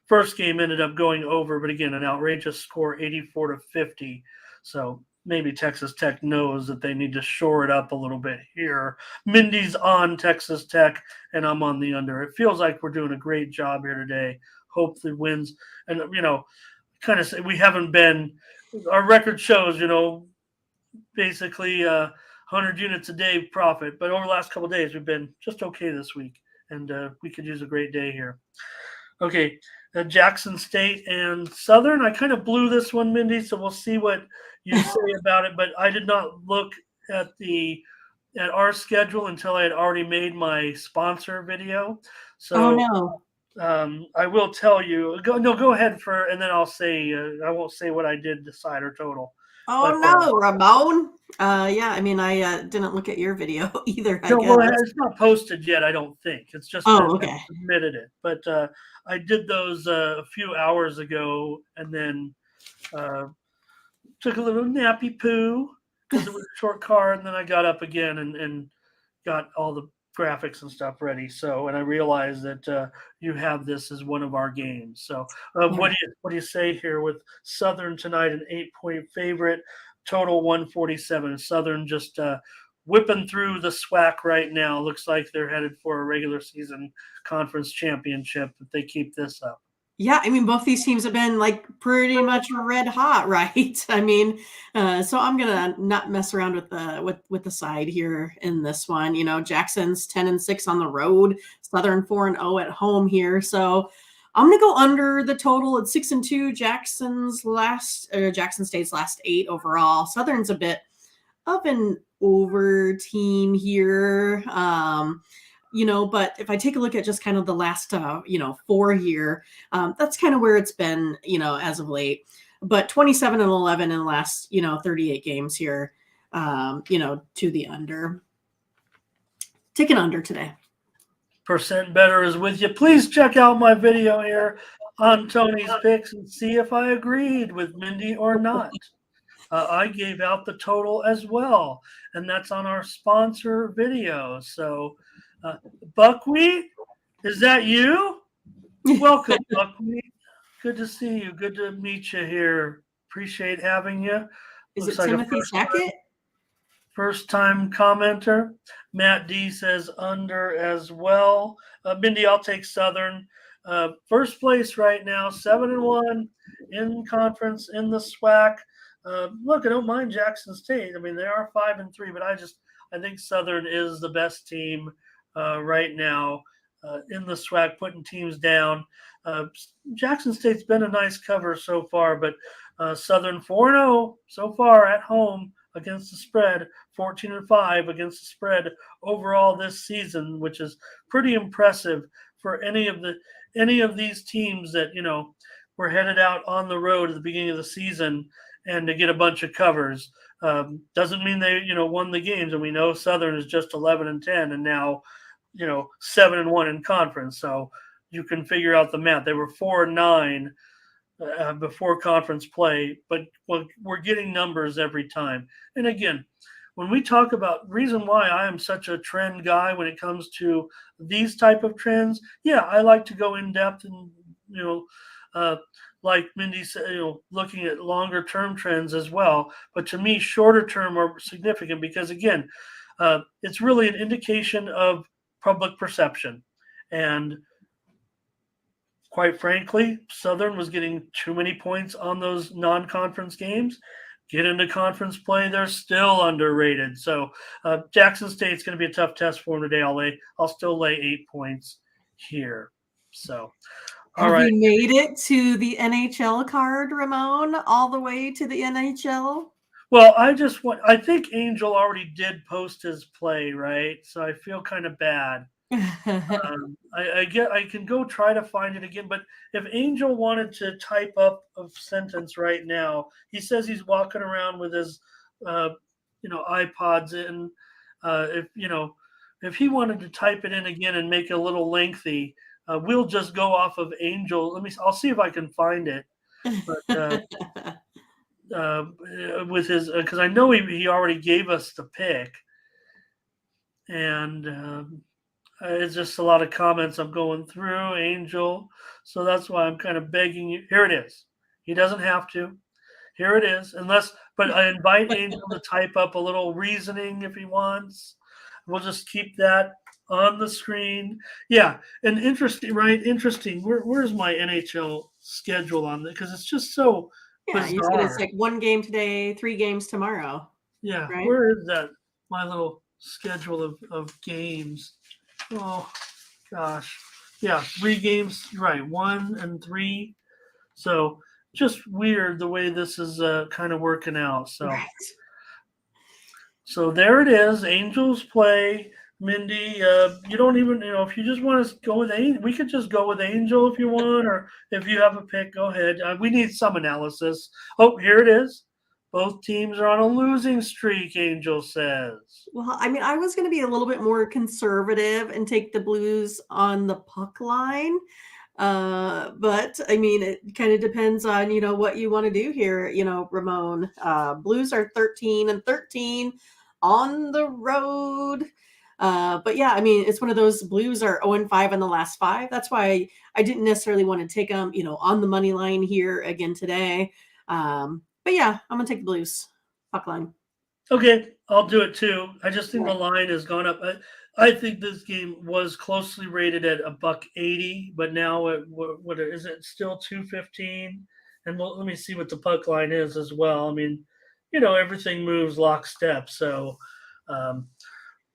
first game ended up going over, but again, an outrageous score, 84-50. So maybe Texas Tech knows that they need to shore it up a little bit here. Mindy's on Texas Tech, and I'm on the under. It feels like we're doing a great job here today. Hopefully wins. And, kind of say we haven't been – our record shows, basically 100 units a day profit. But over the last couple of days, we've been just okay this week, and we could use a great day here. Okay, Jackson State and Southern. I kind of blew this one, Mindy, so we'll see what you say about it. But I did not look at our schedule until I had already made my sponsor video. So I will tell you. Go ahead and then I'll say. I won't say what I did decide or total. Oh, but, no, Ramon. Yeah, I mean, I didn't look at your video either, I No, guess. well, it's not posted yet, I don't think. It's just okay. I submitted it. But I did those a few hours ago and then took a little nappy poo because it was a short car. And then I got up again and got all the graphics and stuff ready. So, and I realized that you have this as one of our games. So, what do you say here with Southern tonight, an 8-point favorite, total 147? Southern just whipping through the SWAC right now. Looks like they're headed for a regular season conference championship if they keep this up. Yeah, I mean, both these teams have been like pretty much red hot, right? I mean, so I'm gonna not mess around with the side here in this one. Jackson's 10-6 on the road, Southern 4-0 at home here. So I'm gonna go under the total at 6-2. Jackson State's last 8 overall. Southern's a bit of an over team here. But if I take a look at just kind of the last, 4 here, that's kind of where it's been, as of late. But 27-11 in the last, 38 games here, to the under. Take an under today. Percent better is with you. Please check out my video here on Tony's picks and see if I agreed with Mindy or not. I gave out the total as well, and that's on our sponsor video. So, Buckwheat, is that you? Welcome, Buckwheat. Good to see you. Good to meet you here. Appreciate having you. Is it Timothy Sackett? First time commenter. Matt D says under as well. Mindy, I'll take Southern. First place right now, 7-1 in conference in the SWAC. Look, I don't mind Jackson State. I mean, they are 5-3, but I think Southern is the best team right now in the SWAC, putting teams down. Jackson State's been a nice cover so far, but Southern 4-0 so far at home against the spread, 14-5 against the spread overall this season, which is pretty impressive for any of these teams that were headed out on the road at the beginning of the season and to get a bunch of covers. Doesn't mean they won the games, and we know Southern is just 11-10 and now 7-1 in conference. So you can figure out the math. They were 4-9 before conference play, but we're getting numbers every time. And again, when we talk about reason why I am such a trend guy when it comes to these type of trends, yeah, I like to go in depth and like Mindy said, looking at longer term trends as well. But to me, shorter term are significant because again, it's really an indication of public perception. And quite frankly, Southern was getting too many points on those non-conference games. Get into conference play, they're still underrated. So Jackson State's going to be a tough test for them today. I'll still lay 8 points here. So, all Have right. you made it to the NHL card, Ramon? All the way to the NHL? Well, I think Angel already did post his play, right? So I feel kind of bad. I can go try to find it again, but if Angel wanted to type up a sentence right now, he says he's walking around with his, iPods in. If he wanted to type it in again and make it a little lengthy, we'll just go off of Angel. I'll see if I can find it, but with his because I know he already gave us the pick, and. It's just a lot of comments I'm going through, Angel. So that's why I'm kind of begging you. Here it is. He doesn't have to. Here it is. But I invite Angel to type up a little reasoning if he wants. We'll just keep that on the screen. Yeah. And interesting, right? Interesting. Where's my NHL schedule on this? Because it's just so Yeah, you said it's like 1 game today, 3 games tomorrow. Yeah. Right? Where is that? My little schedule of games. Oh gosh, yeah, 3 games, right? 1 and 3. So just weird the way this is kind of working out. So, right. So there it is. Angels play. Mindy, you don't even if you just want to go with Angel, we could just go with Angel if you want, or if you have a pick, go ahead. We need some analysis. Oh, here it is. Both teams are on a losing streak, Angel says. Well, I mean, I was going to be a little bit more conservative and take the Blues on the puck line. But I mean, it kind of depends on, what you want to do here, Ramon. Blues are 13-13 on the road. But yeah, I mean, it's one of those. Blues are 0-5 in the last 5. That's why I didn't necessarily want to take them, on the money line here again today. But yeah, I'm going to take the Blues puck line. Okay, I'll do it too. I just think the line has gone up. I think this game was closely rated at $1.80, but now what is it? Still 215. And let me see what the puck line is as well. I mean, everything moves lockstep. So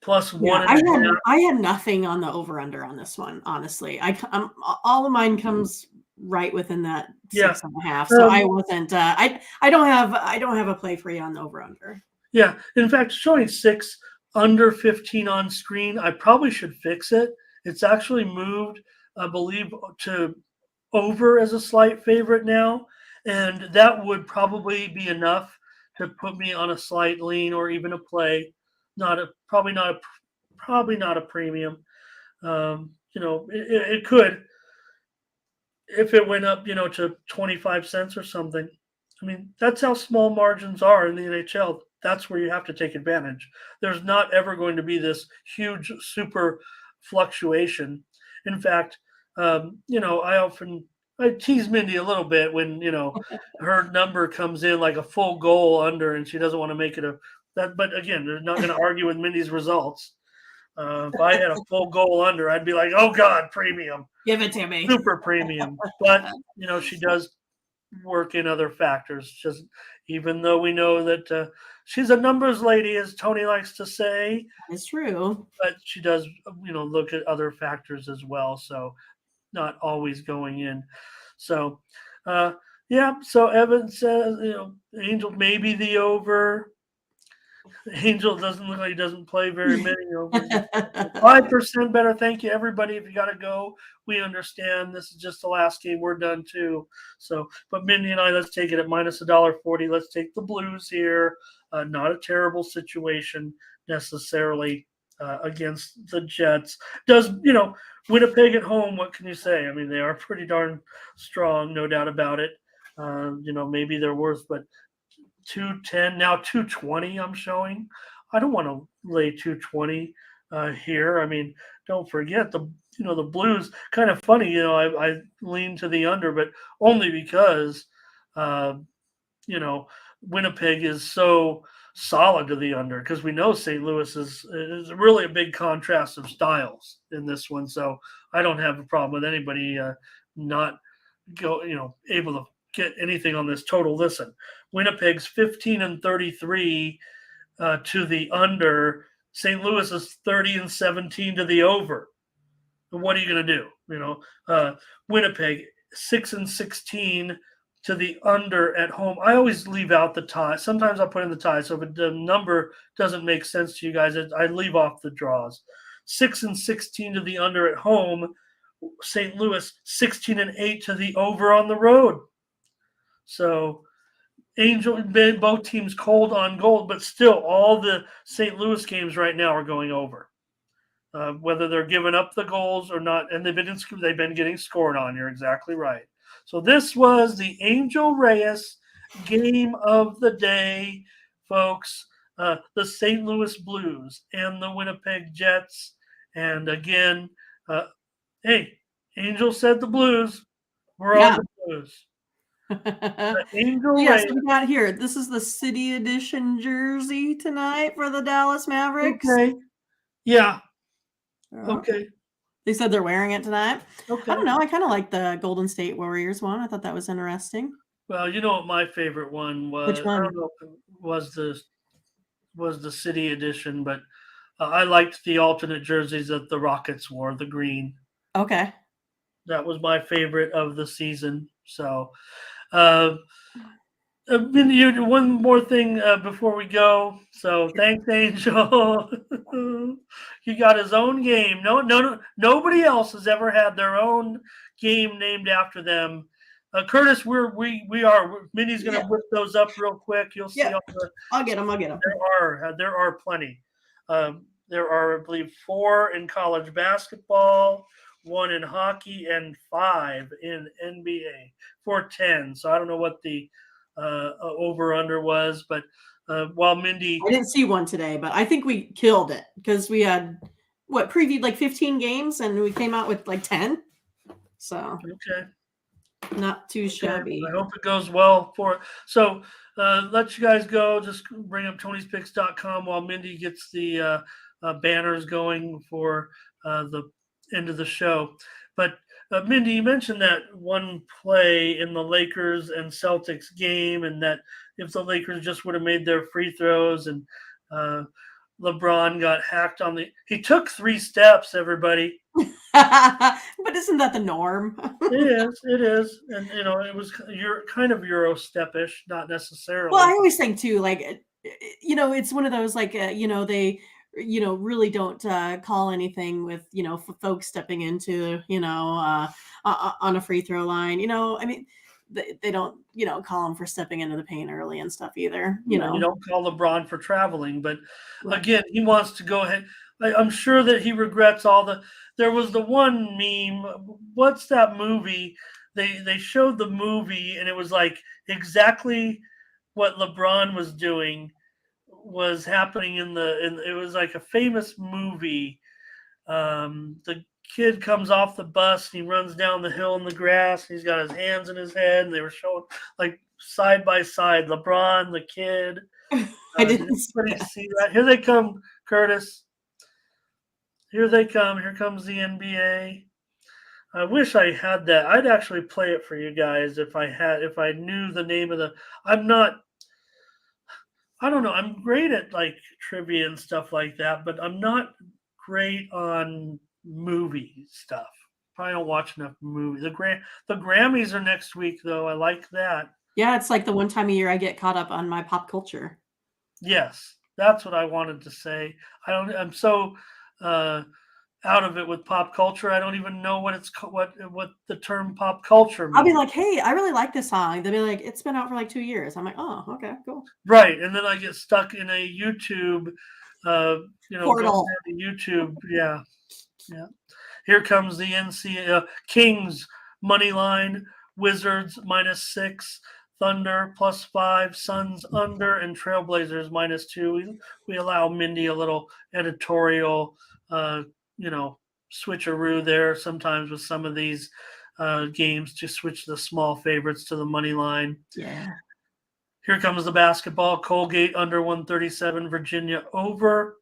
plus one and a half. I had nothing on the over under on this one. Honestly, I'm all of mine comes right within that 6.5. So I wasn't. I don't have a play for you on the over under. Yeah, in fact, showing 6 under 15 on screen, I probably should fix it. It's actually moved, I believe, to over as a slight favorite now, and that would probably be enough to put me on a slight lean or even a play. Probably not a premium. It could if it went up, to 25 cents or something. I mean, that's how small margins are in the NHL. That's where you have to take advantage. There's not ever going to be this huge super fluctuation. In fact, I tease Mindy a little bit when her number comes in like a full goal under, and she doesn't want to make it that. But again, they're not going to argue with Mindy's results. If I had a full goal under, I'd be like, "Oh God, premium, give it to me, super premium." But she does work in other factors. Just even though we know that she's a numbers lady, as Tony likes to say, it's true. but she does, look at other factors as well. So not always going in. So, yeah. So Evan says, Angel maybe the over. Angel doesn't look like he doesn't play very many overs. 5% better. Thank you, everybody. If you got to go, we understand. This is just the last game. We're done too. So, but Mindy and I, let's take it at minus $1.40. Let's take the Blues here. Not a terrible situation necessarily. against the Jets. Does Winnipeg at home? What can you say? I mean, they are pretty darn strong, no doubt about it. Maybe they're worse, but 210 now 220. I'm showing. I don't want to lay 220 here. I mean, don't forget the Blues. Kind of funny, I lean to the under, but only because uh, Winnipeg is so solid to the under, because we know St. Louis is really a big contrast of styles in this one. So I don't have a problem with anybody not able to get anything on this total. Listen, Winnipeg's 15-33 to the under. St. Louis is 30-17 to the over. What are you going to do? Winnipeg 6-16 to the under at home. I always leave out the tie. Sometimes I'll put in the tie. So if the number doesn't make sense to you guys, I leave off the draws. 6-16 to the under at home. St. Louis 16-8 to the over on the road. So both teams cold on gold, but still all the St. Louis games right now are going over. Whether they're giving up the goals or not, and they've been getting scored on. You're exactly right. So this was the Angel Reyes game of the day, folks. The St. Louis Blues and the Winnipeg Jets. And again, hey, Angel said the Blues. We're on the Blues. Angel Reyes. So we got here. This is the City Edition jersey tonight for the Dallas Mavericks. Okay. Yeah. Okay. They said they're wearing it tonight. Okay. I don't know. I kind of like the Golden State Warriors one. I thought that was interesting. Well, you know what my favorite one was? Which one? I don't know if it was the City Edition, but I liked the alternate jerseys that the Rockets wore, the green. Okay. That was my favorite of the season. So, one more thing before we go. So thanks, Angel. He got his own game. No, nobody else has ever had their own game named after them. Curtis, we are. Minnie's going to whip those up real quick. You'll see. I'll get them. There are plenty. There are, I believe, 4 in college basketball, 1 in hockey, and 5 in NBA. 410. So I don't know what the over under was, but while Mindy, I didn't see one today, but I think we killed it because we had previewed like 15 games and we came out with like 10. So okay. Not too shabby. I hope it goes well for it. So let you guys go. Just bring up Tony'sPicks.com while Mindy gets the banners going for the end of the show. But Mindy, you mentioned that one play in the Lakers and Celtics game, and that if the Lakers just would have made their free throws and LeBron got hacked he took 3 steps, everybody. But isn't that the norm? It is. And, it was kind of Euro step-ish, not necessarily. Well, I always think too, like, it's one of those, like, they, really don't call anything with, folks stepping into, on a free throw line. I mean, they don't, call them for stepping into the paint early and stuff either. You don't call LeBron for traveling, but again, he wants to go ahead. I'm sure that he regrets there was the one meme. What's that movie? They showed the movie and it was like exactly what LeBron was doing was happening it was like a famous movie. The kid comes off the bus and he runs down the hill in the grass. And he's got his hands in his head, and they were showing like side by side, LeBron, the kid. I didn't see that. Here they come, Curtis. Here they come. Here comes the NBA. I wish I had that. I'd actually play it for you guys if I knew the name of I don't know. I'm great at like trivia and stuff like that, but I'm not great on movie stuff. Probably don't watch enough movies. The Grammys are next week, though. I like that. Yeah, it's like the one time a year I get caught up on my pop culture. Yes, that's what I wanted to say. I'm so out of it with pop culture. I don't even know what the term pop culture means. I'll be like, hey, I really like this song. They'll be like, it's been out for like 2 years. I'm like, oh, okay, cool. Right, and then I get stuck in a YouTube Portal. to YouTube. Yeah. Here comes the NC Kings money line, Wizards -6, Thunder +5, Suns under, and Trailblazers -2. We allow Mindy a little editorial, uh, switcheroo there sometimes with some of these games to switch the small favorites to the money line. Yeah. Here comes the basketball. Colgate under 137, Virginia over,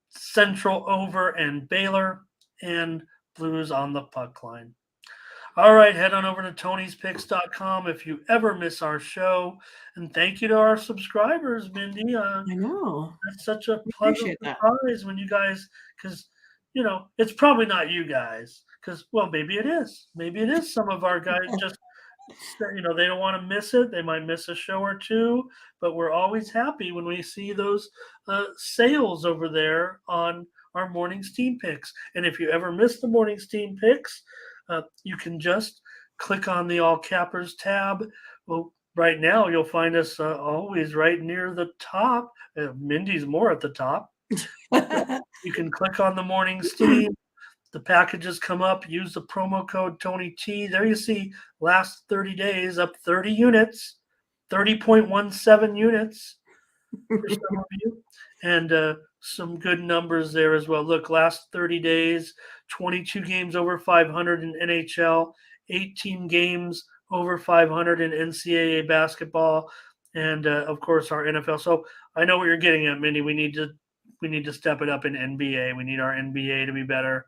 Central over, and Baylor, and Blues on the puck line. All right, head on over to Tony'sPicks.com if you ever miss our show. And thank you to our subscribers, Mindy. I know. That's such a pleasant Appreciate that. surprise when you guys, because, it's probably not you guys, because, well, maybe it is. Maybe it is some of our guys just, they don't want to miss it. They might miss a show or two, but we're always happy when we see those sales over there on our morning's team picks. And if you ever miss the morning's team picks, you can just click on the All Cappers tab. Well, right now you'll find us always right near the top. Mindy's more at the top. You can click on the morning's team. The packages come up. Use the promo code TonyT. There you see last 30 days up 30 units, 30.17 units for some of you. And some good numbers there as well. Look, last 30 days, 22 games over 500 in NHL, 18 games over 500 in NCAA basketball, and of course our NFL. So I know what you're getting at, Mindy. We need to step it up in NBA. We need our NBA to be better.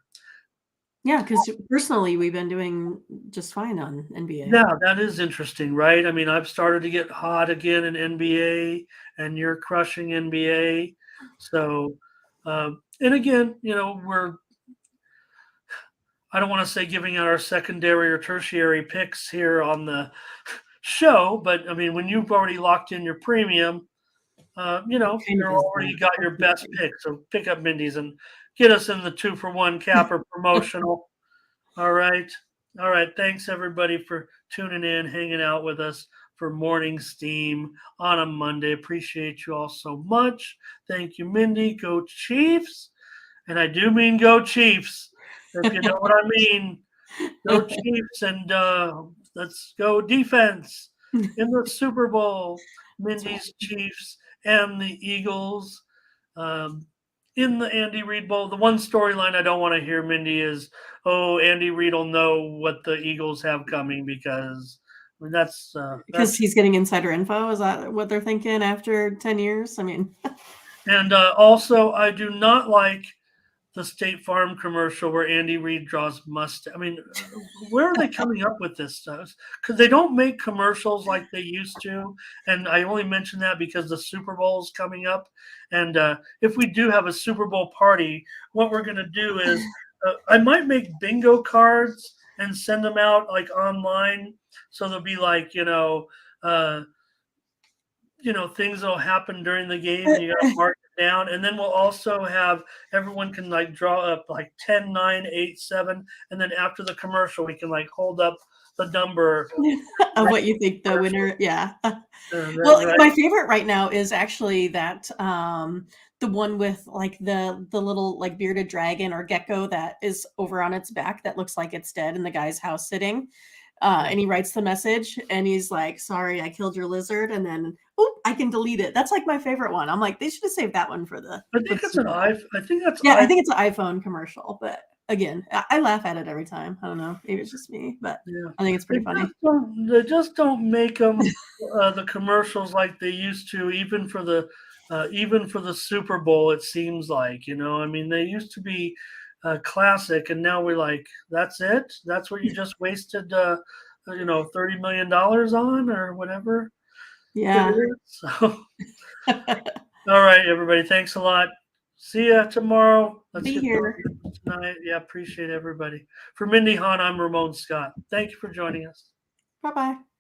Yeah, because personally, we've been doing just fine on NBA. Yeah, that is interesting, right? I mean, I've started to get hot again in NBA, and you're crushing NBA. So, and again, I don't want to say giving out our secondary or tertiary picks here on the show, but I mean, when you've already locked in your premium, you're already got your best pick. So pick up Mindy's and get us in the 2-for-1 capper promotional. All right. Thanks everybody for tuning in, hanging out with us for Morning Steam on a Monday. Appreciate you all so much. Thank you, Mindy. Go Chiefs. And I do mean go Chiefs, if you know what I mean. Go Chiefs, and let's go defense in the Super Bowl. Mindy's Chiefs and the Eagles. In the Andy Reid Bowl, the one storyline I don't want to hear, Mindy, is, Andy Reid will know what the Eagles have coming because that's because he's getting insider info. Is that what they're thinking after 10 years? I mean, and also I do not like the State Farm commercial where Andy Reid draws mustache. I mean, where are they coming up with this stuff? Because they don't make commercials like they used to. And I only mention that because the Super Bowl is coming up. And if we do have a Super Bowl party, what we're going to do is I might make bingo cards and send them out like online. So there'll be like, things that'll happen during the game. And you got to mark it down. And then we'll also have everyone can like draw up like 10, 9, 8, 7. And then after the commercial, we can like hold up the number of what you think the winner. Yeah. Well, my favorite right now is actually that the one with like the little like bearded dragon or gecko that is over on its back that looks like it's dead in the guy's house sitting. And he writes the message and he's like, sorry, I killed your lizard. And then, I can delete it. That's like my favorite one. I'm like, they should have saved that one for the. I think it's an iPhone. I think it's an iPhone commercial. But again, I laugh at it every time. I don't know. Maybe it's just me, but yeah. I think it's pretty funny. They just don't make them the commercials like they used to, even for the Super Bowl. It seems like, I mean, they used to be classic, and now we're like, that's it. That's what you just wasted, $30 million on or whatever. Yeah. So, all right, everybody. Thanks a lot. See ya tomorrow. Let's be here tonight. Yeah, appreciate everybody. For Mindy Hahn, I'm Ramon Scott. Thank you for joining us. Bye-bye.